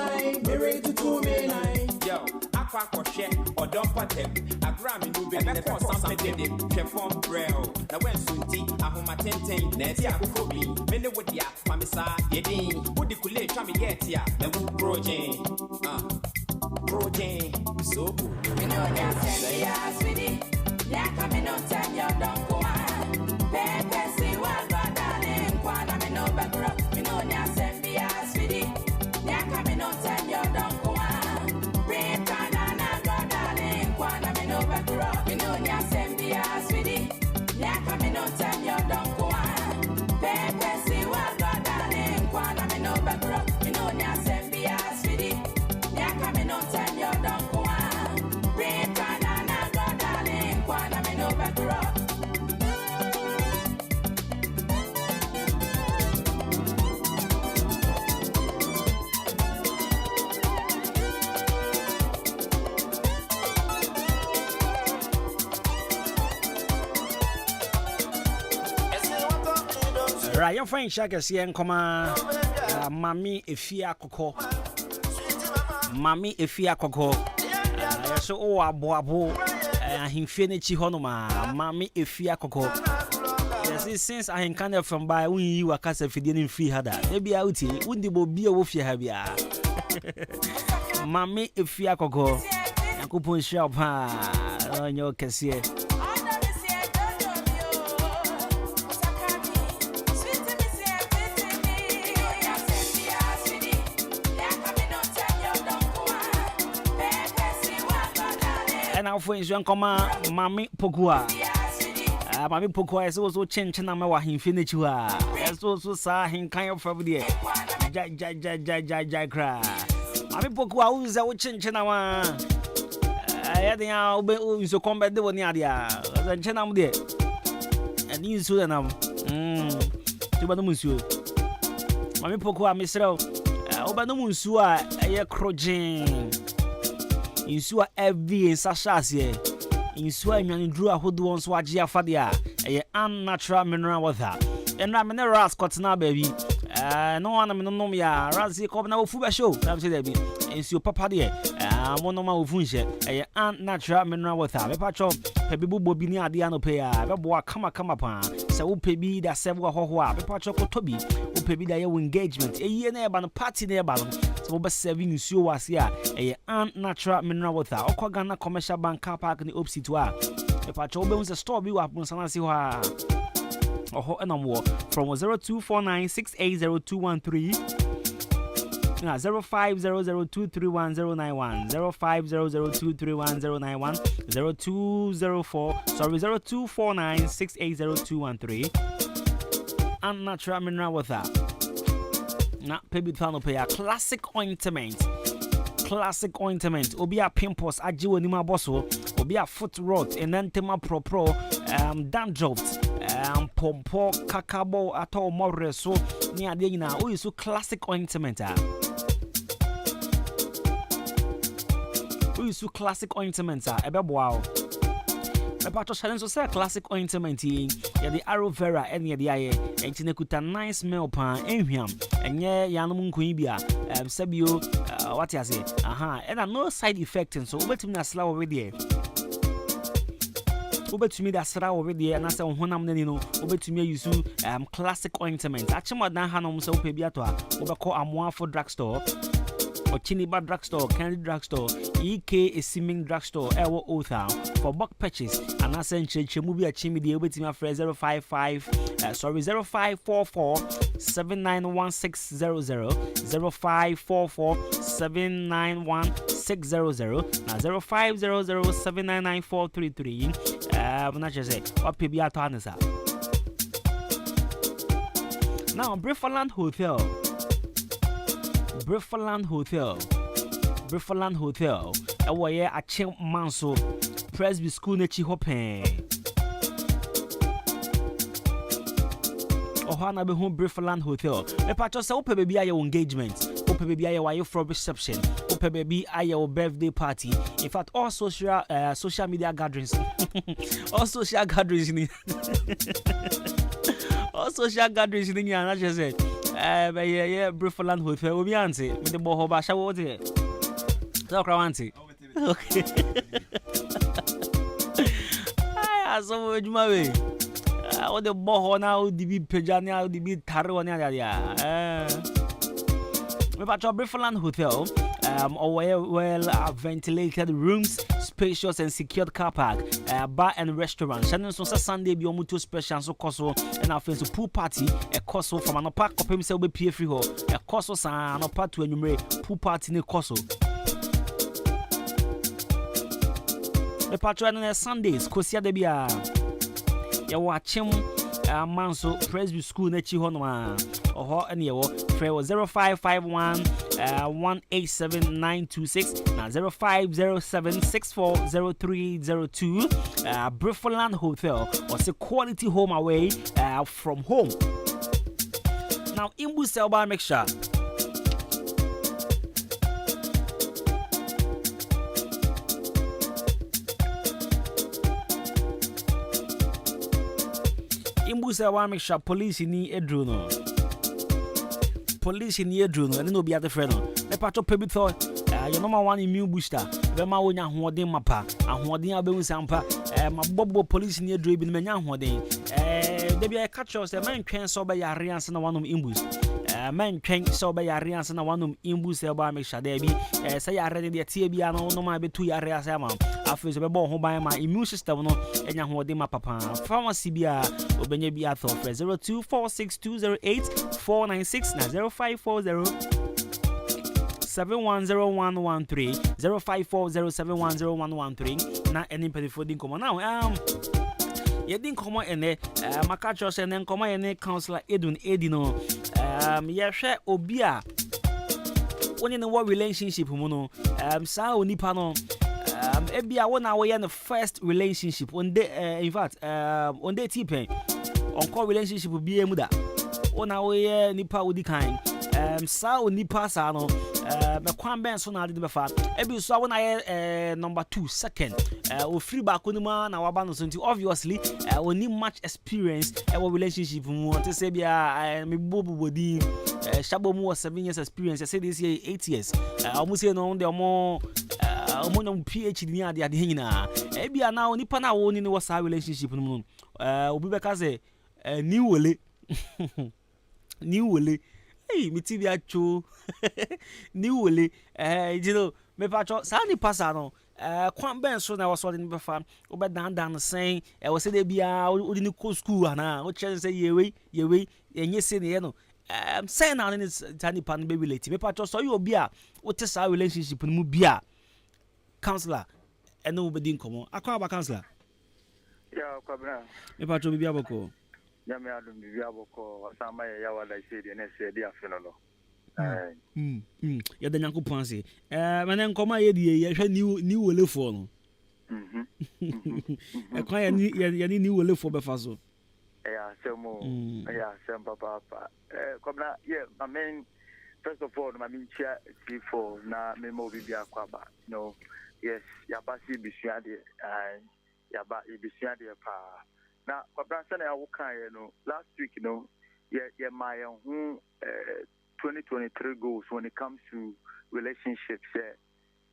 Speaker 6: married to 2 me 9. Yo, Aqua or share or dump at him, a Grammy new baby, and something did him, Chefon Braille. Now when Sunti, I hold my 10, Nancy Akukobi, many would ya, Mamisa, Yedin, would the Kule, Chammy yet ya, the Wood Protein, so good. You know that's it, sweetie. Yeah, coming on time, you don't go on. Pepe, see what God, darling, Kwana, me no back up. You know that's it, sweetie. Yeah, coming on time, you don't go on. Bring Kana, God, darling, Kwana, me no back up. You know that's it, sweetie. Yeah, coming on time, you don't go on. Pepe, see what God, darling, Kwana, me no back up. You know that's it, sweetie. Yeah, coming on time, you don't go on. Bring Kana, God, darling, Kwana, me no back up.
Speaker 4: Right, your friend Shaka and Koma Mammy Efia Coco. Mammy Efia Coco. So, oh, Abo, him finish Honoma, Mammy Efia Coco. Yes, since Ahenkan from by we were cast if you didn't free her that. Maybe out here, wouldn't be a wolf you have ya. Mammy Efia Coco. I could put shop on your cashier. And our friends, young comma, Mammy Pokua. Mammy Pokua is also changing a mawa him finish you are. As also saw him kind of from the Jai cry. Mammy Pokua, who is our changing our. I had the album so combat the one yadia. The Chenam there. And you soon enough. To Badamusu. Mammy Pokua, Mr. Obanamusua, a crojin. Insua every in Sashasia. Insua and drew a hood once wajia fadia, a unnatural mineral water. And I'm in a ras cotton baby. No one I'm no ya, Razi Cobna Fuba show. I'm saying, Insua papa dear, one of my function, a unnatural mineral water. A patch of Pebu Bobinia Diano Pay, a boy come upon. So Pebi that several hoa, a patch of Toby, who Pebi that your engagement, a year near ban party near ban. So over 7 Insua was here, a unnatural mineral water. Okogana commercial bank car park in the Opsitoa. A patch of a store view up on Sanasiwa. from 0249680213 0500231091 0500231091 0249680213 and natural mineral water. Na pebitano pay a classic ointment. Classic ointment. Obia pimples ajiwo nima bosso. Obia foot rot and then tema pro dandruff pompo kakabo ato more so near the na o so classic ointment. We use classic ointment, wow. My patch challenge was a classic ointment. Yeah, the aloe vera and the eye, and Tinekuta nice smell pan, and yeah, Yanum Quibia, Sabio, what you say, and no side effect, and so over to me that's slow already. Over to me that's slow already, and I said, over to me use classic ointment. Actually, now Hanum so pebiato, over call Amwa for drugstore. Or Chiniba drugstore, Candy drugstore, EK is Simming drugstore, Ewo Otham for buck patches. And I sent Chemubi a chimney the over to my friend 0544 791600 0544 791600 now 0500 799433 when I just say what PB at Hanessa. Now Brifaland Hotel. Brifaland Hotel. Away a Chim Manso Presby School Nechi Hope. Ohana be home Brifaland Hotel. A patch of Ope baby your engagement. Ope baby your for reception. Ope baby your birthday party. In fact, all social media gatherings. All social gatherings. All social gatherings in the I just said. Yeah, Brifaland Hotel will be answered with the Bohoba shower. Talk around it. Okay. I saw my way. What the Boho now, the big Pejania, the big Taronia. About your Brifaland Hotel, well ventilated rooms, spacious and secured car park, bar and restaurant. Shannon Sunday be almost special so coso and our friends pool party, a coso from an park of himself be peer free ho, a coso san no part to enumerate pool party in a coso. The patron on Sundays, Kosia de Bia. You watch him. Manso Presby School Nechi Honoma or any prayer was 0551 187 926 now 0507 640302 Brifaland Hotel was a quality home away from home. Now Imbu Selba make sure Imbusa wa make sure police ni edruno. Police ni edruno and no be at the friend. The patch of pebito, your number one immune booster. Bema wonya hoden mapa, and hoden abewu sampa. My bobo police ni edru bin menya hoden. There be a catch us a man can so by your reans and one of imbus. Man can so by your reans and one of imbus elba make sure there be. Say I ready the TBA no my be 2 areas. After the born by my immune system, no, and your holding my papa. Pharmacy Bia, Obenya Bia Thor 0246208496 0540 710113 0540710113 na any pedifoding come now. You didn't come on and my catchers and then come on and counselor Edun Edino. Yeah, share Obia. When in what relationship, Mono, Sao Nipano. Ebia one hour in the first relationship one day in fact one day tipe on call relationship with be muda one hour nipa with the kind sao nipa sa no me kwan ben so na de be fa ebi so one hour number 2 second o free back on ma na waba no so nti obviously we need much experience our relationship mu to say bia me bobo body shabo mu 7 years experience I say this year 8 years almost say no de more PhD ni ade hina ebia na onipa na wo ni no wasa relationship no obi be ka say ni wole hey mi ti bi acho ni wole you know me pa cho sa ni pasa no kwan ben so na was ordin befa obe dan saying we say dey bia odi ni ko school ana o chen say yewe enye se ne no saying na ni tani pan be relate me patcho so you obi a what is our relationship no mu bia counselor eno be din komo akwa ba counselor
Speaker 16: ya kwabra
Speaker 4: me patcho bibia boko
Speaker 16: ya me adum bibia boko asama ya wala ise de na se de afeno no
Speaker 4: ya da nyankopon ase mane nkoma ye die ye hwe ni wolefo no ekwa ya ni wolefo be fa so
Speaker 16: ya semo ya sem papa kwabra yeah I mean first of all my mean chia for na me mo bibia kwaba no yes ya basi bisua de ya ba ibisua de pa na kwabra se na ya wo kan ye no last week no ye my hu 2023 goals when it comes to relationships.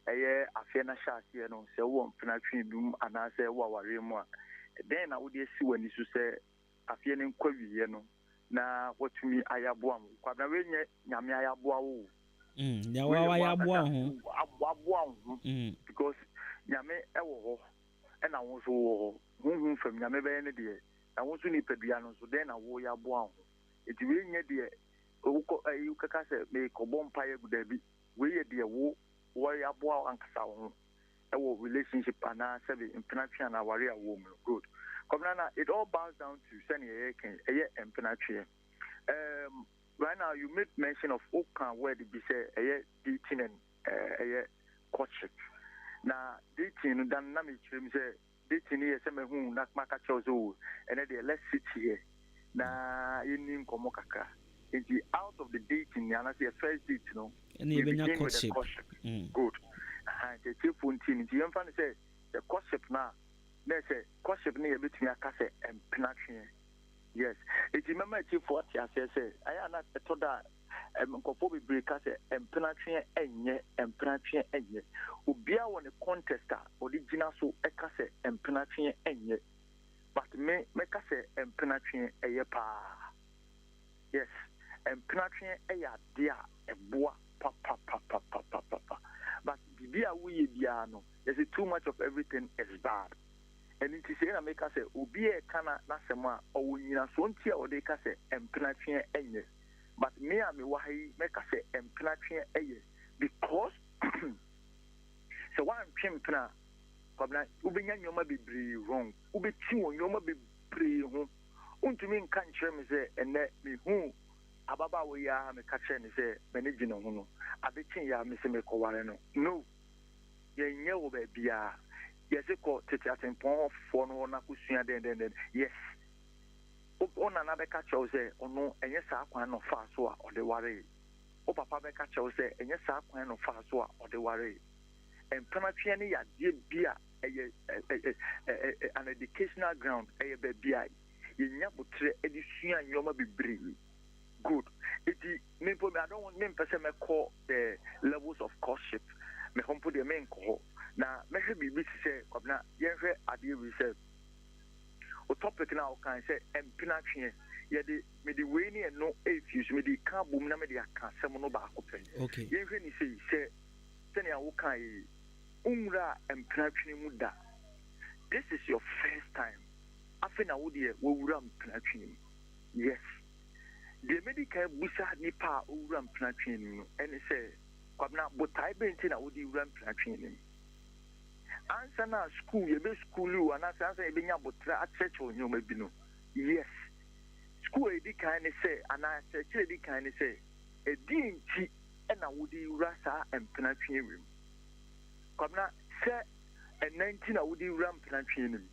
Speaker 16: Afena shasi no se wo mpinatwi dum ana se wo aware mu a then na wo de si wani so se afena nkwawiye no na wotumi ayabo am kwabna we nyame ayabo awo
Speaker 4: ya wa ayabo ho
Speaker 16: abo because nyame ewo ho na wo so wo ho fam nyame be ne de na wo so ni padua no so then na wo yabo ho eti we nye de you kaka say me ko bompa ye gudabi we ye de wo ya bo ankasa ho e wo relationship ana say impinatwe na ware a wo mu good komna it all boils down to send ye can impinatwe right now you made mention of okan where the be say dating and courtship na dating dan na me chim say dating ye say me hu na maka chozo and then let's sit here na yini nkomo kaka. Out of the dating, and I say first date, you know,
Speaker 4: you begin with the
Speaker 16: courtship. Good. The telephone team, you can say the courtship now. They say courtship near between a cassette and penetration. Yes. It's remember what I say. I am not a toda and break cassette and penetration and penetration and yet. Ubia on a contester, original so a cassette and penetration and yet. But me cassette and penetration a year pa. Yes. And penetration dia boa papa. But bibia we biano, there's too much of everything is bad. And it is saying I make us say obi e kana na sema o nyina so ntia o de ka say penetration enye. But me a me wahi make us say penetration enye because so one pimpna kwabna ubenya nyoma bebre wrong. Ubeti won nyoma bebre ho. Untumi nka nkyere me say ene me hu ababa we ya me ka kire ni say manage no ho no abechin ya me se me ko ware no ye nye wo ba bia ye se ko tete atempon fo no na kusua den yes ona na be ka kire say ono enye sa akwan no fa so a ode ware o papa be ka kire say enye sa akwan no fa so a ode ware en penatwe ne ya die bia an educational ground be bia ye nya botre edisua nyoma bebre. Good. I don't want me person me call the levels of courtship. Me home put the main call. Now, me should be say, Kobna, yenre adi we say. O topic now can say empinatwe. Yeah, me the way ni no ifuse me the can boom na me the can some no ba open.
Speaker 4: Okay.
Speaker 16: Yenre ni say senia wo kan umra empinatwe muda. This is your first time. Afena wo de wo wura empinatwe. Yes. The medical busa nipa uram plantain and say, Kwabna, but I been in a woody ram plantain. Answer now school, you be school, and answer being able to at church or you may be no. Yes. School a dick kind of say, and I say, Chedi kind of say, a DNT and a woody rasa and plantain. Kwabna, say, a 19 a woody ram plantain.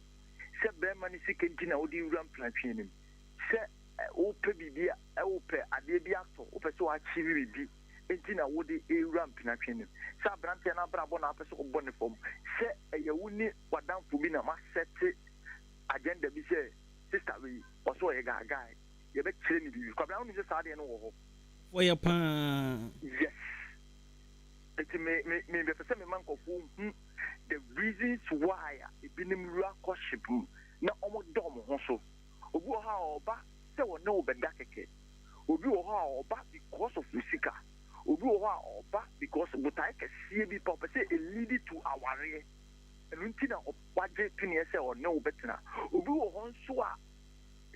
Speaker 16: Say, Berman is sick and a woody ram plantain. Say, ope bibia ope ade bia to ope so achieve bi entina wo de ewura mpinatwe nim sa brante na brabo na apese obo ne fom se eyewuni wadamfo bi na ma set agenda bi se sister we oso ye gaga ye be kire ni bi kwabra unu se sa de no wo ho
Speaker 4: wo ye pa
Speaker 16: yes it me be pese me man kofu the reasons why ibinim rua courtship na omo dom ho so obi o ha oba se no benda keke obi wo ha oba because of musica obi wo ha oba because butai kese bi papa say it lead to aware ɛno nti na wagye pini sɛ ɔne wo bɛtena obi wɔ hɔ nso a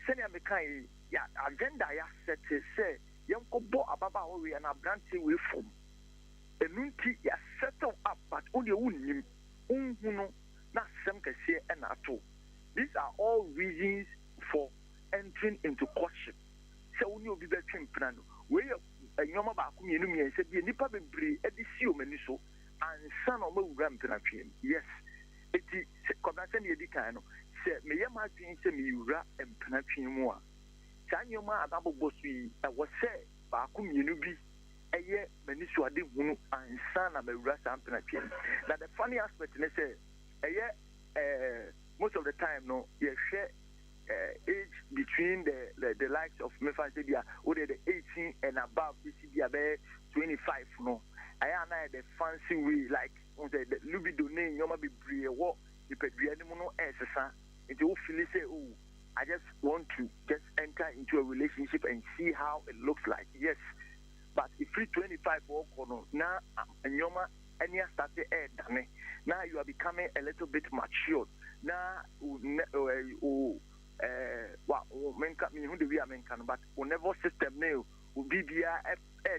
Speaker 16: sɛnea meka yi ya agenda ya sɛte sɛ yɛnkɔbɔ ababaawa wei na aberante wei fam ɛno nti ya settle up but wodeɛ wonnim wonhu no na asɛm kɛseɛ ɛna ato. These are all reasons for entering into courtship. Sɛ wo ne obi bɛtwe mpena no wei yɛ nneɔma baako mmienu mmiɛnsa bi nnipa bebree de si ɔmani so ansa na ɔmawura mpenatwea mu. Yes, ɛti kɔbena sɛ ne yɛdi kan no sɛ meyɛ m'adwene sɛ meyɛwura mpenatwea mu a saa nneɔma a ababobɔ so yi ɛwɔ sɛ baako mmienu bi ɛyɛ m'ani so ade hunu ansa na mawura saa mpenatwea mu. Na the funny aspect ne sɛ ɛyɛ most of the time no yɛhwɛ age between the likes of Mefasibia or the 18 and above BCBA 25 no. I am the fancy way like the Lubido name Yoma be brave what the Pedrianimo Essasa and you feel say, oh, I just want to just enter into a relationship and see how it looks like. Yes. But if you 25 or now and Yoma and you started now you are becoming a little bit matured. Now menka me who the we are menkan but whenever system now will be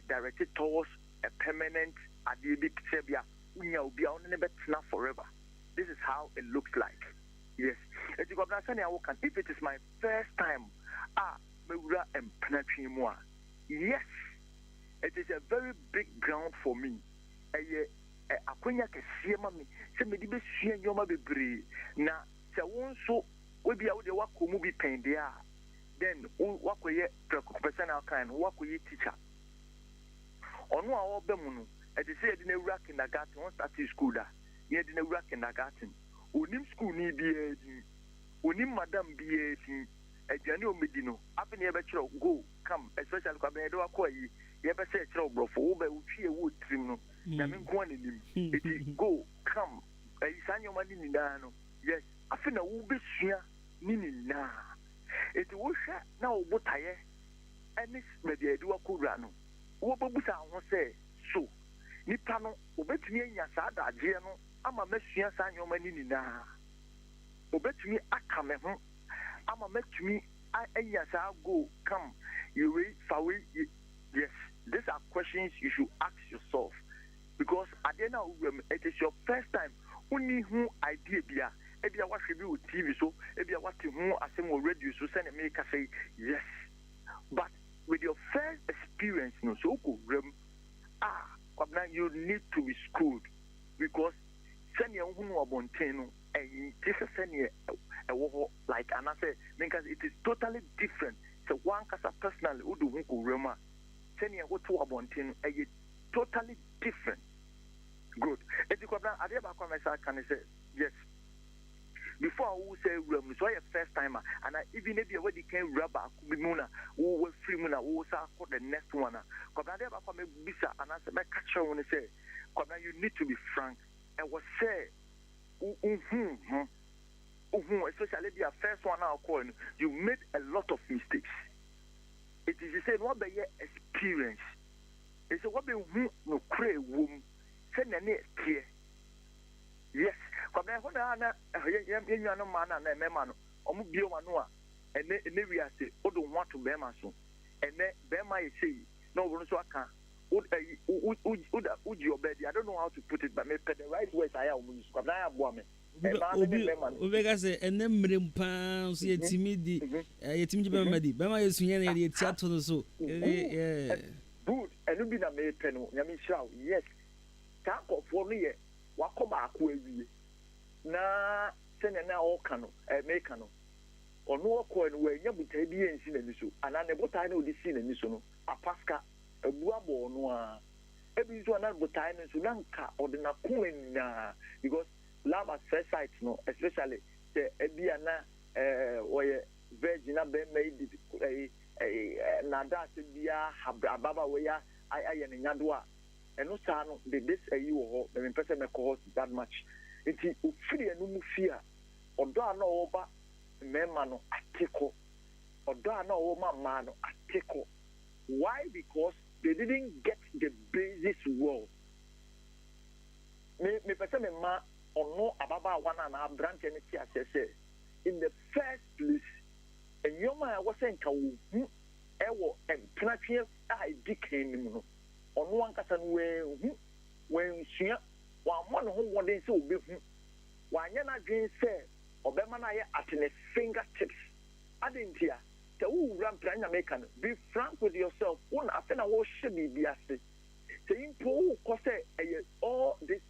Speaker 16: directed towards a permanent adibi sebia unya will be on never forever. This is how it looks like. Yes. If it is my first time mewura empenatwe mu a yes, it is a very big ground for me. Akonya kɛseɛ ma me sɛ mede bɛsua nneɔma bebree na sɛ wo nso wobi a wode wakɔ mu bi pɛn deɛ a then wakɔyɛ professional kind wakɔyɛ teacher ɔno a wɔba mu no ɛte sɛ yɛde no awura kindergarten wɔn start school da na yɛde no awura kindergarten onim school ni biara din onim madam biara din aduane ɔmɛdi no afei ne yɛbɛkyerɛ go come especially kwabɛn yɛde wakɔ ayi yɛbɛsɛ kyerɛ borɔfo wobɛwotwie wɔ tirim no na menkɔ ne nim eti go come saa nneɔma ne nyinaa no yes afei na wobɛsua ne nyinaa eti wohwɛ na wobotaeɛ ɛne baabi a yɛde wakɔwura no wobɛbusa ho sɛ so nipa no wobɛtumi anya saa adagyeɛ no ama masua saa nneɔma ne nyinaa wobɛtumi aka me ho ama matumi anya saa go come yɛwei fa wei yes. These are questions you should ask yourself because at the end of it is your first time. Only who idea bia ebia what should be with TV so ebia what who asem or radio so send me can say yes. But with your first experience no so go you need to be schooled because send your who abonteno and this is send like and I say because it is totally different. So one kasa personally who do who go rema senior what to abontin totally different. Good. I can say yes. Before I will say room, so your first timer, and even if you already came rubber, Muna, who was free Muna, who was the next one. Because I never come bisa and I said, my catcher when I say, you need to be frank. I was say, especially the first one now calling, you made a lot of mistakes. It is the same what by your experience. It's what be no cray womb. Send a net here. Yes, come here. You are no man and a man. Bio Manua, and then we are say, oh, don't want to bear my son. And then bear my say, no one so I can. Would your bed? I don't know how to put it, but maybe the right words I am used. But I have woman.
Speaker 4: Obega say ene mrem pan so yetimi di yetimi bema di bema yesunya na ye theater no so yeah
Speaker 16: good enu bi na me peno nyame hira yes ka kofo no ye wakoba ako awie na sene na o ka no meka no ono okọ no we nya butai bi ensi na ni so ana ne butai na odi si na ni so no apaska abu abo no a ebi so na butai no so na nka odina ko na because love at first sight no especially the ebiana or virgin be made na that bia ababa we ya aye ne nyado a eno sa no the this ayi wo ho me pese me cohort that much enti ofiri enu mu fia odo ana oba mema no ateko odo ana o mama no ateko why because they didn't get the basis well me pese me ma ono ababa Ghana na branch and say in the first place, and your man was saying, Ewo and Penatria, I became on one catan when she one who wanted so be one yana dream said, or Bemana at the fingertips. I didn't hear. The who ran plan American. Be frank with yourself. One after I was should be biased. Saying poor cost all this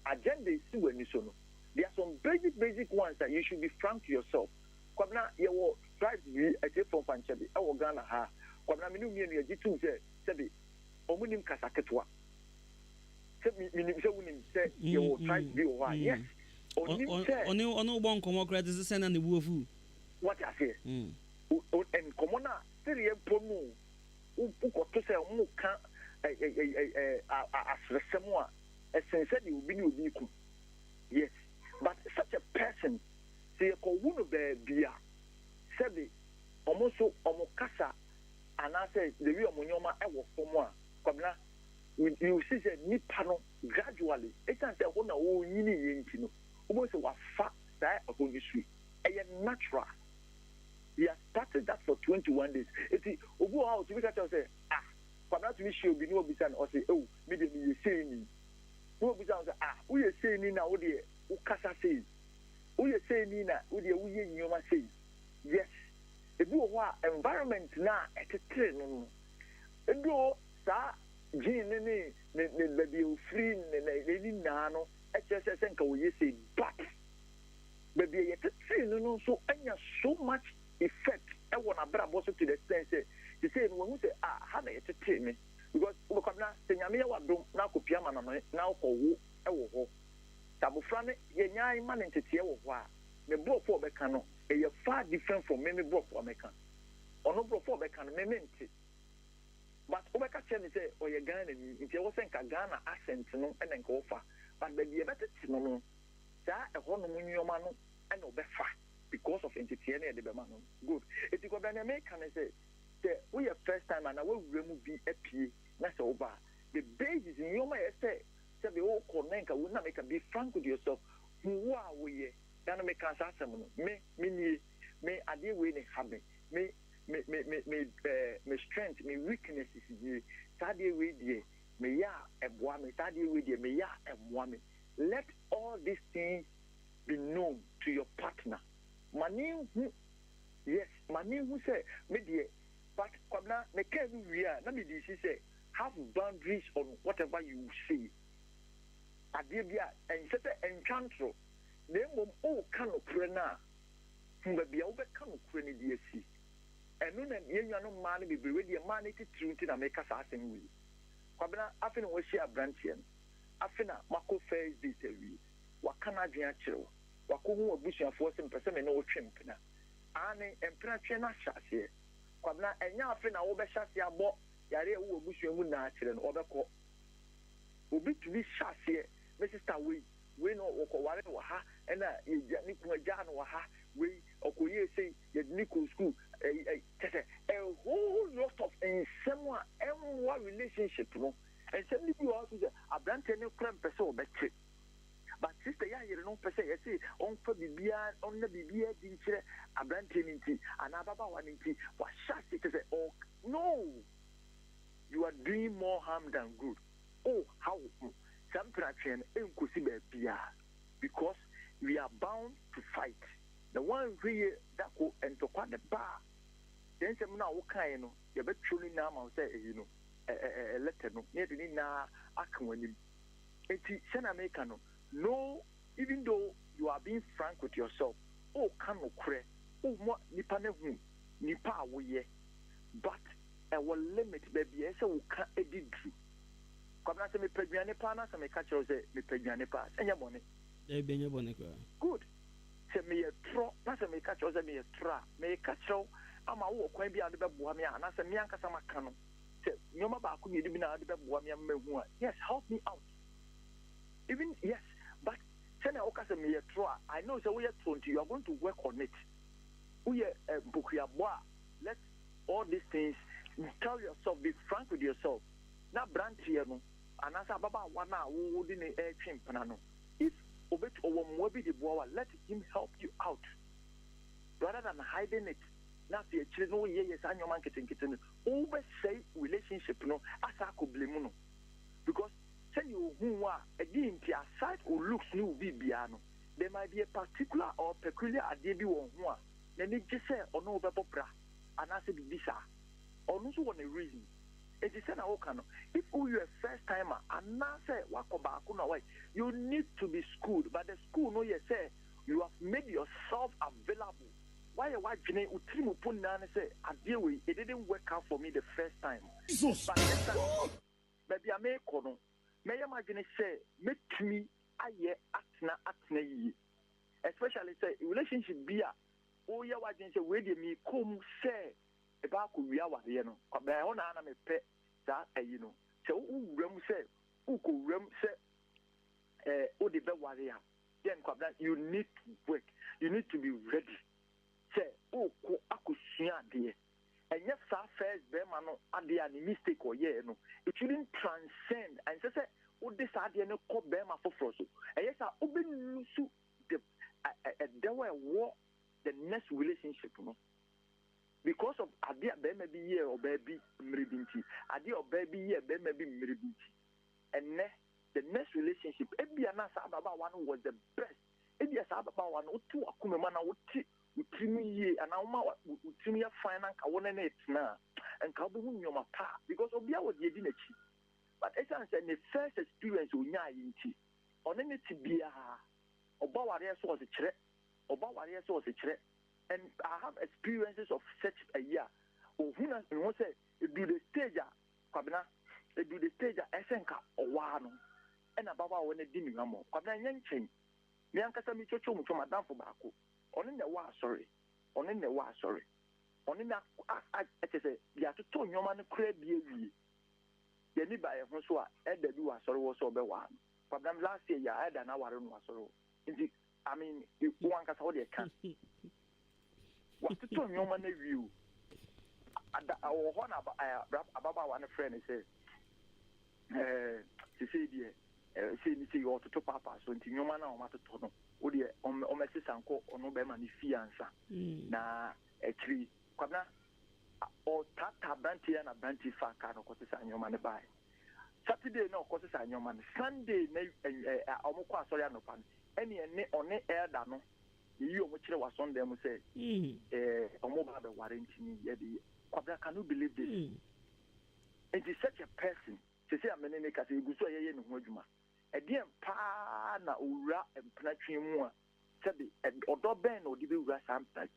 Speaker 16: agenda is when you know. There are some basic ones that you should be frank to yourself. Kwabna ye wo try to be a jet from Panchabi. I will Ghana ha. Kwabna minu mi ni jitu se omunim kasaketwa. Se minim se unim se ye wo try to be wa. Yes.
Speaker 4: Onu bon komo credit se send na buofu.
Speaker 16: What I say? And commona serious ponu. Uko to say mu kan asresemwa. Essentially will be new. Yes. But such a person say ko wunu be bia sebe omoso omokasa and I say the way omonyoma e wo fomo a kwabna you see say nipa no gradually it can say ho na wo nyini yenti no obo say wa fa that obonisui e natural. He has started that for 21 days. It's obo how to make us say kwabna to me show bi no obi say or say oh me dey me say ni no obi say we say ni na wo dey ukasa say we say Nina, we are say yes. If you want environment now, it's a train. And do that, Jean, the free, the nano, HSS, and we say, but baby, it's a train, so and so much effect. I want to bring also to the sense. You say, when we say, how it's a train, because we come now, saying, I mean, what do now, Copiama, now for who, Tabufrane, Yanya man into Tiawa, me brought for Becano, a far different from many brought for American. Or no brought for Becan, mementi. But Obeka Chen say, or your Ghana, if you was a Ghana accent, no, and then go far. But baby, a better no, that a honomuniomano and Obefa because of entertaining the Bemano. Good. If you go to American and say, we are first time and I will remove the AP, that's over. The basis in your say. Be all connect. I will not make a be frank with yourself. Who are we? Then I make us answer me. I deal with a habit. Me strength, me weakness is you. Study with you. Me ya a woman. Study with you. Me ya a woman. Let all these things be known to your partner. Money, yes, money who say me dear. But come now, me can't we are. Let me say have boundaries on whatever you say. Adibia and set an encantro. They will all can of prena. Who will be over can of cranny DSC. And no, no money be ready a money to truth and make us asking we. Kwabna, I think we share branchian. I think Mako face this every. What can I do? Wakumu bush and force and person and no chimpina. Anne and Pranchena chassis. Kwabna, and now I think I over chassis about Yare who bush and would natural and other call. Obi to be chassis. Mr. We know Okaware Waha and Nico Jan Waha, we Okoye say Nico school a whole lot of in someone and one relationship, no, and suddenly you also say a brand new crime person better. But sister, you know, per se, I say, on for the beer, on the beer, a brand tenant, another one in tea, what shall it say? Oh, no, you are doing more harm than good. Oh, how? Some traction because we are bound to fight. The one here that go and to quite the bar. Then some now kind of you bet truly now say you know a letter no near the na akwani. Eti send American no, even though you are being frank with yourself. Oh can no cre. Oh what nipa ne hu nipa we but I will limit baby I say we can edit through. Come na say me peduane pa na say me catch you say me peduane pa enya bone
Speaker 4: e benye bone kwa
Speaker 16: good say me tro na say me catch you say me tra me catch you ama wo kwan bi ade beboa me na say me ankasa maka no say nyoma ba ko yedi bi na ade beboa me mahu a yes help me out even yes but say na oka say me tro I know say we are 20 you are going to work on it we bukuya boa let all these things tell yourself be frank with yourself na brand here no anasa baba wana wo di ne twempana no if let him help you out rather than hiding it. Now, if you know, yes, I'm your man getting over say relationship, no, as I could blame, because say you who are again, the aside or looks new Bibiano, there might be a particular or peculiar idea one more. Then it just say, or no, Bopra, and I said, Bisa, or no one a reason. It is an okano. If you are a first timer and now say, Wakobakuna way, you need to be schooled, but the school, no, you say, you have made yourself available. Why are watching Utimu Punana say, I deal with it didn't work out for me the first time. But this time, maybe I may call. May I imagine say, make me a year atna ye. Especially say, relationship be a oh, yeah, what you say, where do me come say about Korea, you know, but my own anime pet that, you know. So, who say, who could say, oh, the bad warrior. Then, you need to work, you need to be ready. Say, oh, I could see dear. And yes, our first Bemano idea any mistake or yeah, no, it shouldn't transcend. And say, oh, this idea no call Bema for Froso. And yes, I open the there were war the next relationship, no. Because of idea Bema be here or baby Miribinti, idea of baby here, Bema be Miribinti. And the next relationship, Ebi Anasa Baba one was the best. Ebi Asaba one or two Akumana would Utrimi and Alma Utrimi finance I want it now and Kabu your pa because of the was the dinity. But essence and the first experience we inti on any tibia or Bawaria source a threat or Bawaria source a threat. And I have experiences of such a year. Or who knows and say it do the stage Kabina, it do the stage Ahenkan or Wano and above when a dinner more. Kabina Yanchin. Yankasa mi chocho mucho madam for Baku. On in the war, sorry. On in the war, sorry. On in the I say, you have to turn your man crab ye. You need by a François, Ed the do a sorrow was over one. But then last year, I had an hour and was sorrow. I mean, if one can hold a can. What to turn your man view? Our one about one friend says, she said, see you to papa, so until your man or matter to know. Odi o mesi sanko ono be ma ni fiansa na etri kwabna o tata branti na branti fa ka no kosi anyoma ne bai Saturday no kosi anyoma ne Sunday na omo kwa asori anopa ene ene one elder no yi omo kire wa Sunday mo say omo ba be warranty ni ye de kwabna can you believe this it is such a person say amene ne ka say guso ye ne ho adwuma Again, pa na ura empatry mu sabi odo ben no di be ura sometimes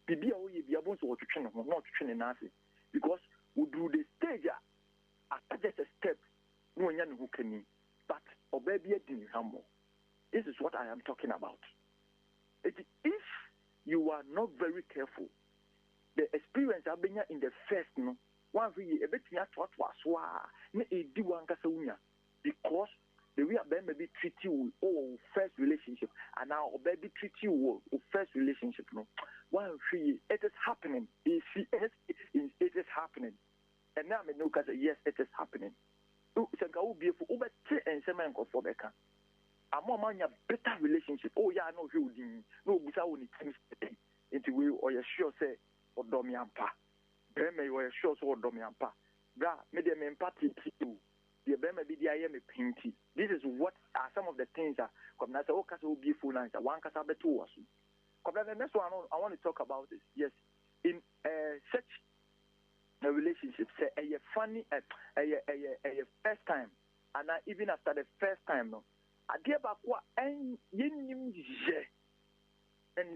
Speaker 16: bibia o ye bia bon so twetwe no not twetwe na ase because we do the stage at just a step no nya no kani but oba bia di hamo. This is what I am talking about. If you are not very careful, the experience abenya in the first no one we e betia to aswa na edi wan kasa unya because the way a baby treat you first relationship and now a baby treat you first relationship no one it is happening it is happening and now I know yes it is happening senka will be for over and semen go for beka amo manya better relationship yeah no holding no bisa woni things into we or you sure say odomi ampa bema you are sure so odomi ampa bra me dem empathy too. The Bema BDI painting. This is what are some of the things that come now. Oh, Casa will be full answer. One Casa betu was. The next one I want to talk about is yes, in such a relationship, say a funny a first time, and even after the first time, no, I give back what and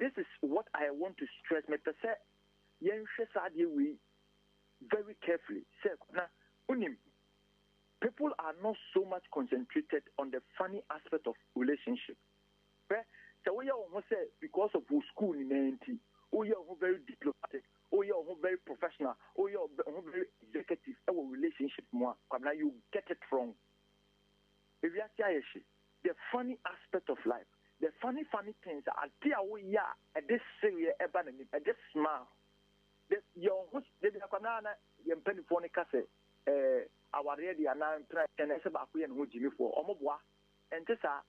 Speaker 16: this is what I want to stress. Me say yen we very carefully. Say now unim. People are not so much concentrated on the funny aspect of relationship. So we are say because of who school in NT, we are very diplomatic, we are very professional, we are very executive. Our relationship more. Now you get it wrong. The funny aspect of life, the funny things are there. We are at this serious, at this smile. Your host, they be a pennyphonica say. Our ready and now and about and who Jimmy for Omoboa and Tessa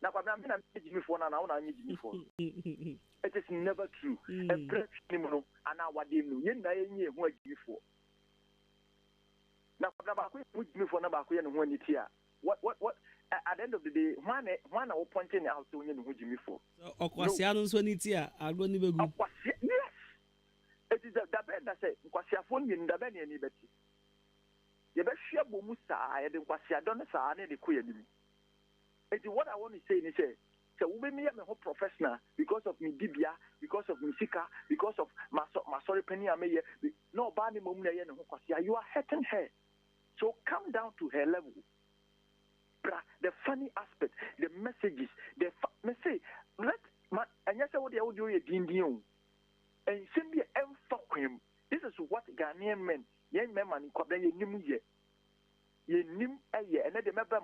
Speaker 16: na kwabna me na Jimmy for na na Jimmy for. It is never true. And press him no ana wade no yen na enye hu Jimmy for. Na kwabna ba ko Jimmy for na ba ko ye no hu ani tia. What at the end of the day when I will point in out to you Jimmy for.
Speaker 4: Okwasia no so ni tia agro ni begu.
Speaker 16: Yes. It is the bed that say Kwasia phone in the ben any beti. You bet share bomusa I didn't Kwasia don't say any the queer. It is what I want to say is say so we me a whole professional because of me dibia, because of me sika, because of my sorry penny I may no bani mum no Kwasia. You are hurting her. So come down to her level. The funny aspect, the messages, me say, and yes, I would do a dindion. And send me a fuck him. This is what Ghanaian men, young men, and Quaben, ye nim a year, and then the member.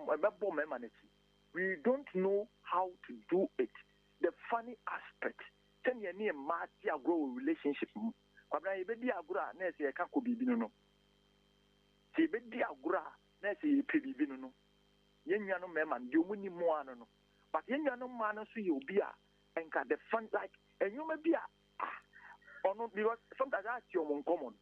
Speaker 16: We don't know how to do it. The funny aspect, send your name, Martia grow relationship. Quabra, you be agura, Nancy, a caco bibino. See, be agura, Nancy, pibino. Yenya no man, you win more no. But yenya no man so you be and the fun like and you may be or not because sometimes that's your common.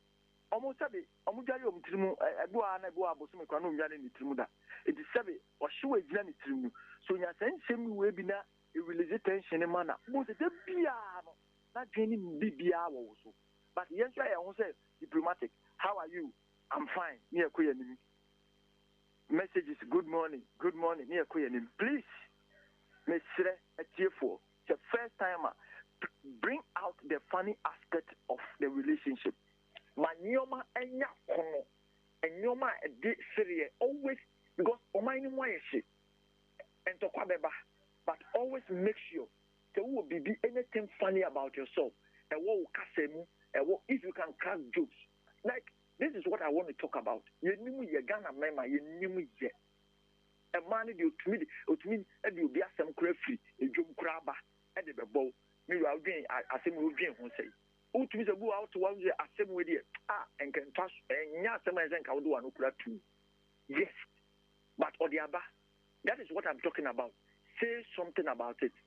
Speaker 16: Almost sabi omujari omtrimu ebo ana ebo aboso me kwano nyane ni trimu da. It is sabi or show a jina ni trimu. So nya sensem we bi na e release tension man na. Mo se de bia no. Na dwene bi bia wo so. But yes I won say diplomatic. How are you? I'm fine. Me akoya ni. Messages, good morning, near Queen. Please, Miss a cheerful. The first time bring out the funny aspect of the relationship. Manyoma and Yakono and Yoma a bit serious always because Omani Wayashi and Tokwabeba, but always make sure there will be anything funny about yourself. And what will if you can crack jokes. Like this is what I want to talk about. You knew you Ghana member, you knew ye. A man you to me, and you be some crafty, a jump crabber, and the bow. Me, I'll be a same game, who say. Oh, to me, the boo out to one year, a same with you. And can touch, and yes, some I think I'll do an opera too. Yes, but or the other, that is what I'm talking about. Say something about it.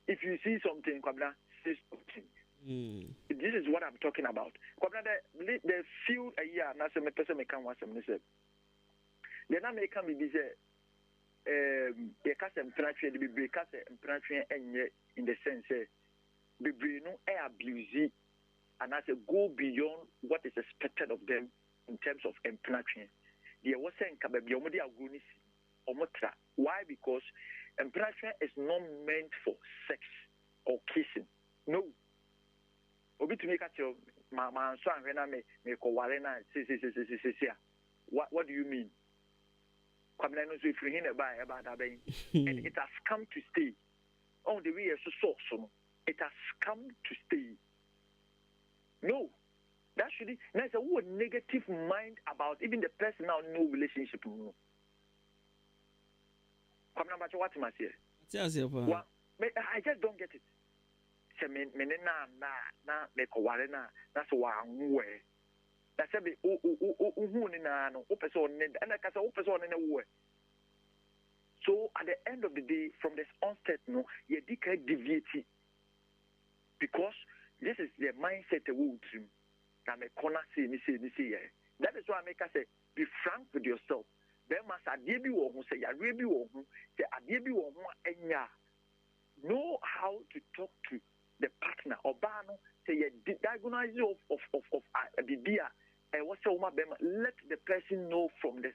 Speaker 16: If you see something, Kwabna, say something. This is what I'm talking about. The few a year, and as a person may come once a minute. Then I may come with this. The cast and plantation, the big cast and plantation, and in the sense, the no air abuse, and as a go beyond what is expected of them in terms of implantation. They were saying, Kababiomodia Gunis or Motra. Why? Because implantation is not meant for sex or kissing. No. Obi to make at your mama so and when me ko warena what do you mean? Come so if you hear about that and it has come to stay. On the way so it has come to stay. No. That should there's a word negative mind about even the person now no relationship. Come number what I just don't get it. Na me ko ware na so wa nwe na se be hu ni na no o person ne na ka se o person ne wo. So at the end of the day from this onset no ye dika deviate because this is the mindset we will trim na me kona say ni say that is why I make us say be frank with yourself. There must adie bi wo hu say ya re bi wo hu say adie bi wo hu anya. Know how to talk to the partner or bano say diagonal of the beer and what's your let the person know from the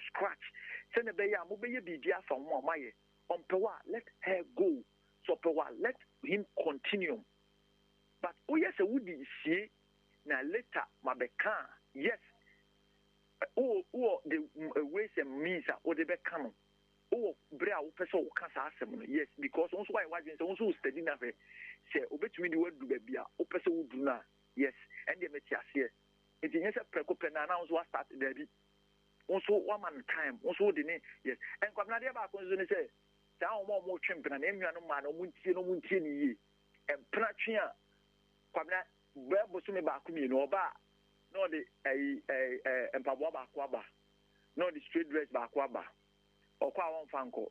Speaker 16: scratch. Send a beya mobile bibia from one my on pewa let her go so pewa let him continue. But oh yes a would see now later my becan yes oh the ways and means or the become. Oh, brea o person o kasa asem no yes because also why wadwen so also study na fe say obetumi di wadu ba bia o person wo du na yes and the meti ase e di nyesa preko pena na also start there bi also one man time also the ne yes and kwabna de ba ko so ne say sa o mo twempena na enua no ma no mo ntie ni yi e pra twe a kwabna ba bo so me ba ko mi no oba no de empabo ba ko aba no the straight dress ba ko aba ọkwa awon fanko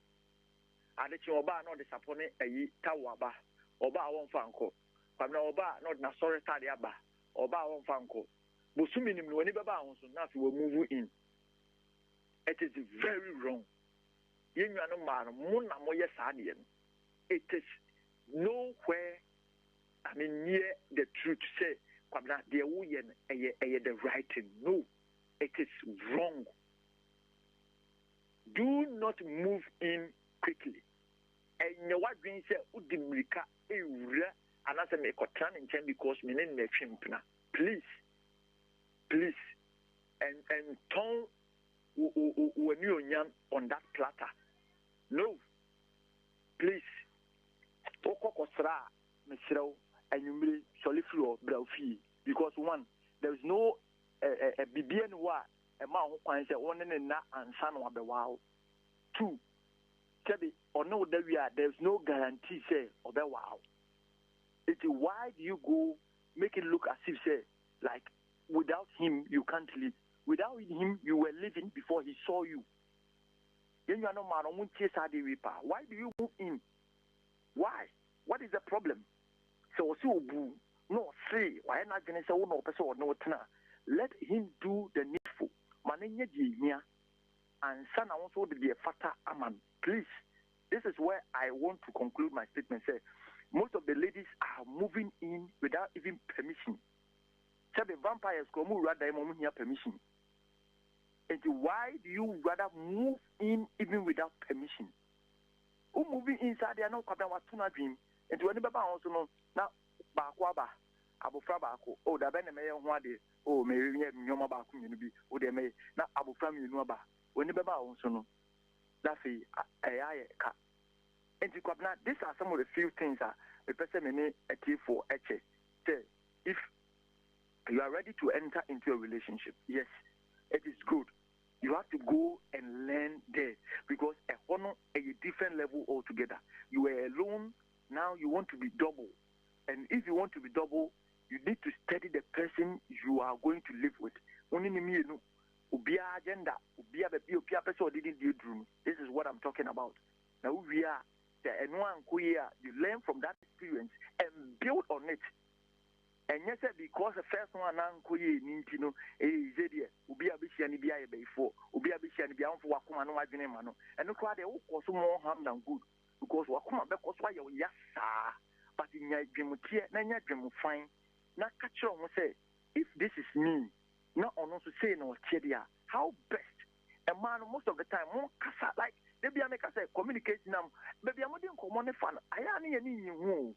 Speaker 16: adechi oba no de sapone ayi tawaba oba won fanko kwamna oba no na sorry tade aba oba won fanko bosumi nim no ani baba ho so na fi we move in. It is very wrong. Yenwa no ma no mo na mo ye saa de no. It is nowhere, I mean, near the truth. Say, kwamna de wo ye no eye the right thing. No, it is wrong. Do not move in quickly. And you what green say udimrika ewura anase me kotran nchen because me ne na twimpna. Please. And turn when you on that platter. No. Please. Okokosra mesrew anyumre soliflo braufi because one there is no a bibian wa a man who can say one na ansa no abewa. Two, Kebi or no there's no guarantee say obewa. It is why do you go make it look as if say like without him you can't live. Without him you were living before he saw you. Then you are no man. Why do you move in? Why? What is the problem? So no say why not gonna say no person or no tana. Let him do the needful. Manenya jimia and son I want to be a fata aman. Please. This is where I want to conclude my statement. Say most of the ladies are moving in without even permission. Say the vampires come rather than here permission. And why do you rather move in even without permission? Who moving inside they are not coming what tuna dream. And to anybody also know now bakwaba abufra bako oh da bene me ho ade oh me nyoma bako nyinu bi oh de me na abufra me nu aba anybody also know that say ayaye ka. And these are some of the few things that the person may need for say if you are ready to enter into a relationship, yes, it is good. You have to go and learn there because a different level altogether. You were alone, now you want to be double. And if you want to be double, you need to study the person you are going to live with. Agenda, this is what I'm talking about. Now we are you learn from that experience and build on it. And yes, because the first one Nankoye Nintino, Zedia, Ubia Bishiani Bia before, Ubia Bishiani Bian for Wakuma no Agenemano, and look why they will cause more harm than good. Because Wakuma because why you yes, but in your dream, Nanya dream fine. Now catch on say, if this is me, not on also say no Chedia, how best a man most of the time more kasa like they be make us say communicate now, baby I'm not common fan. I am any who.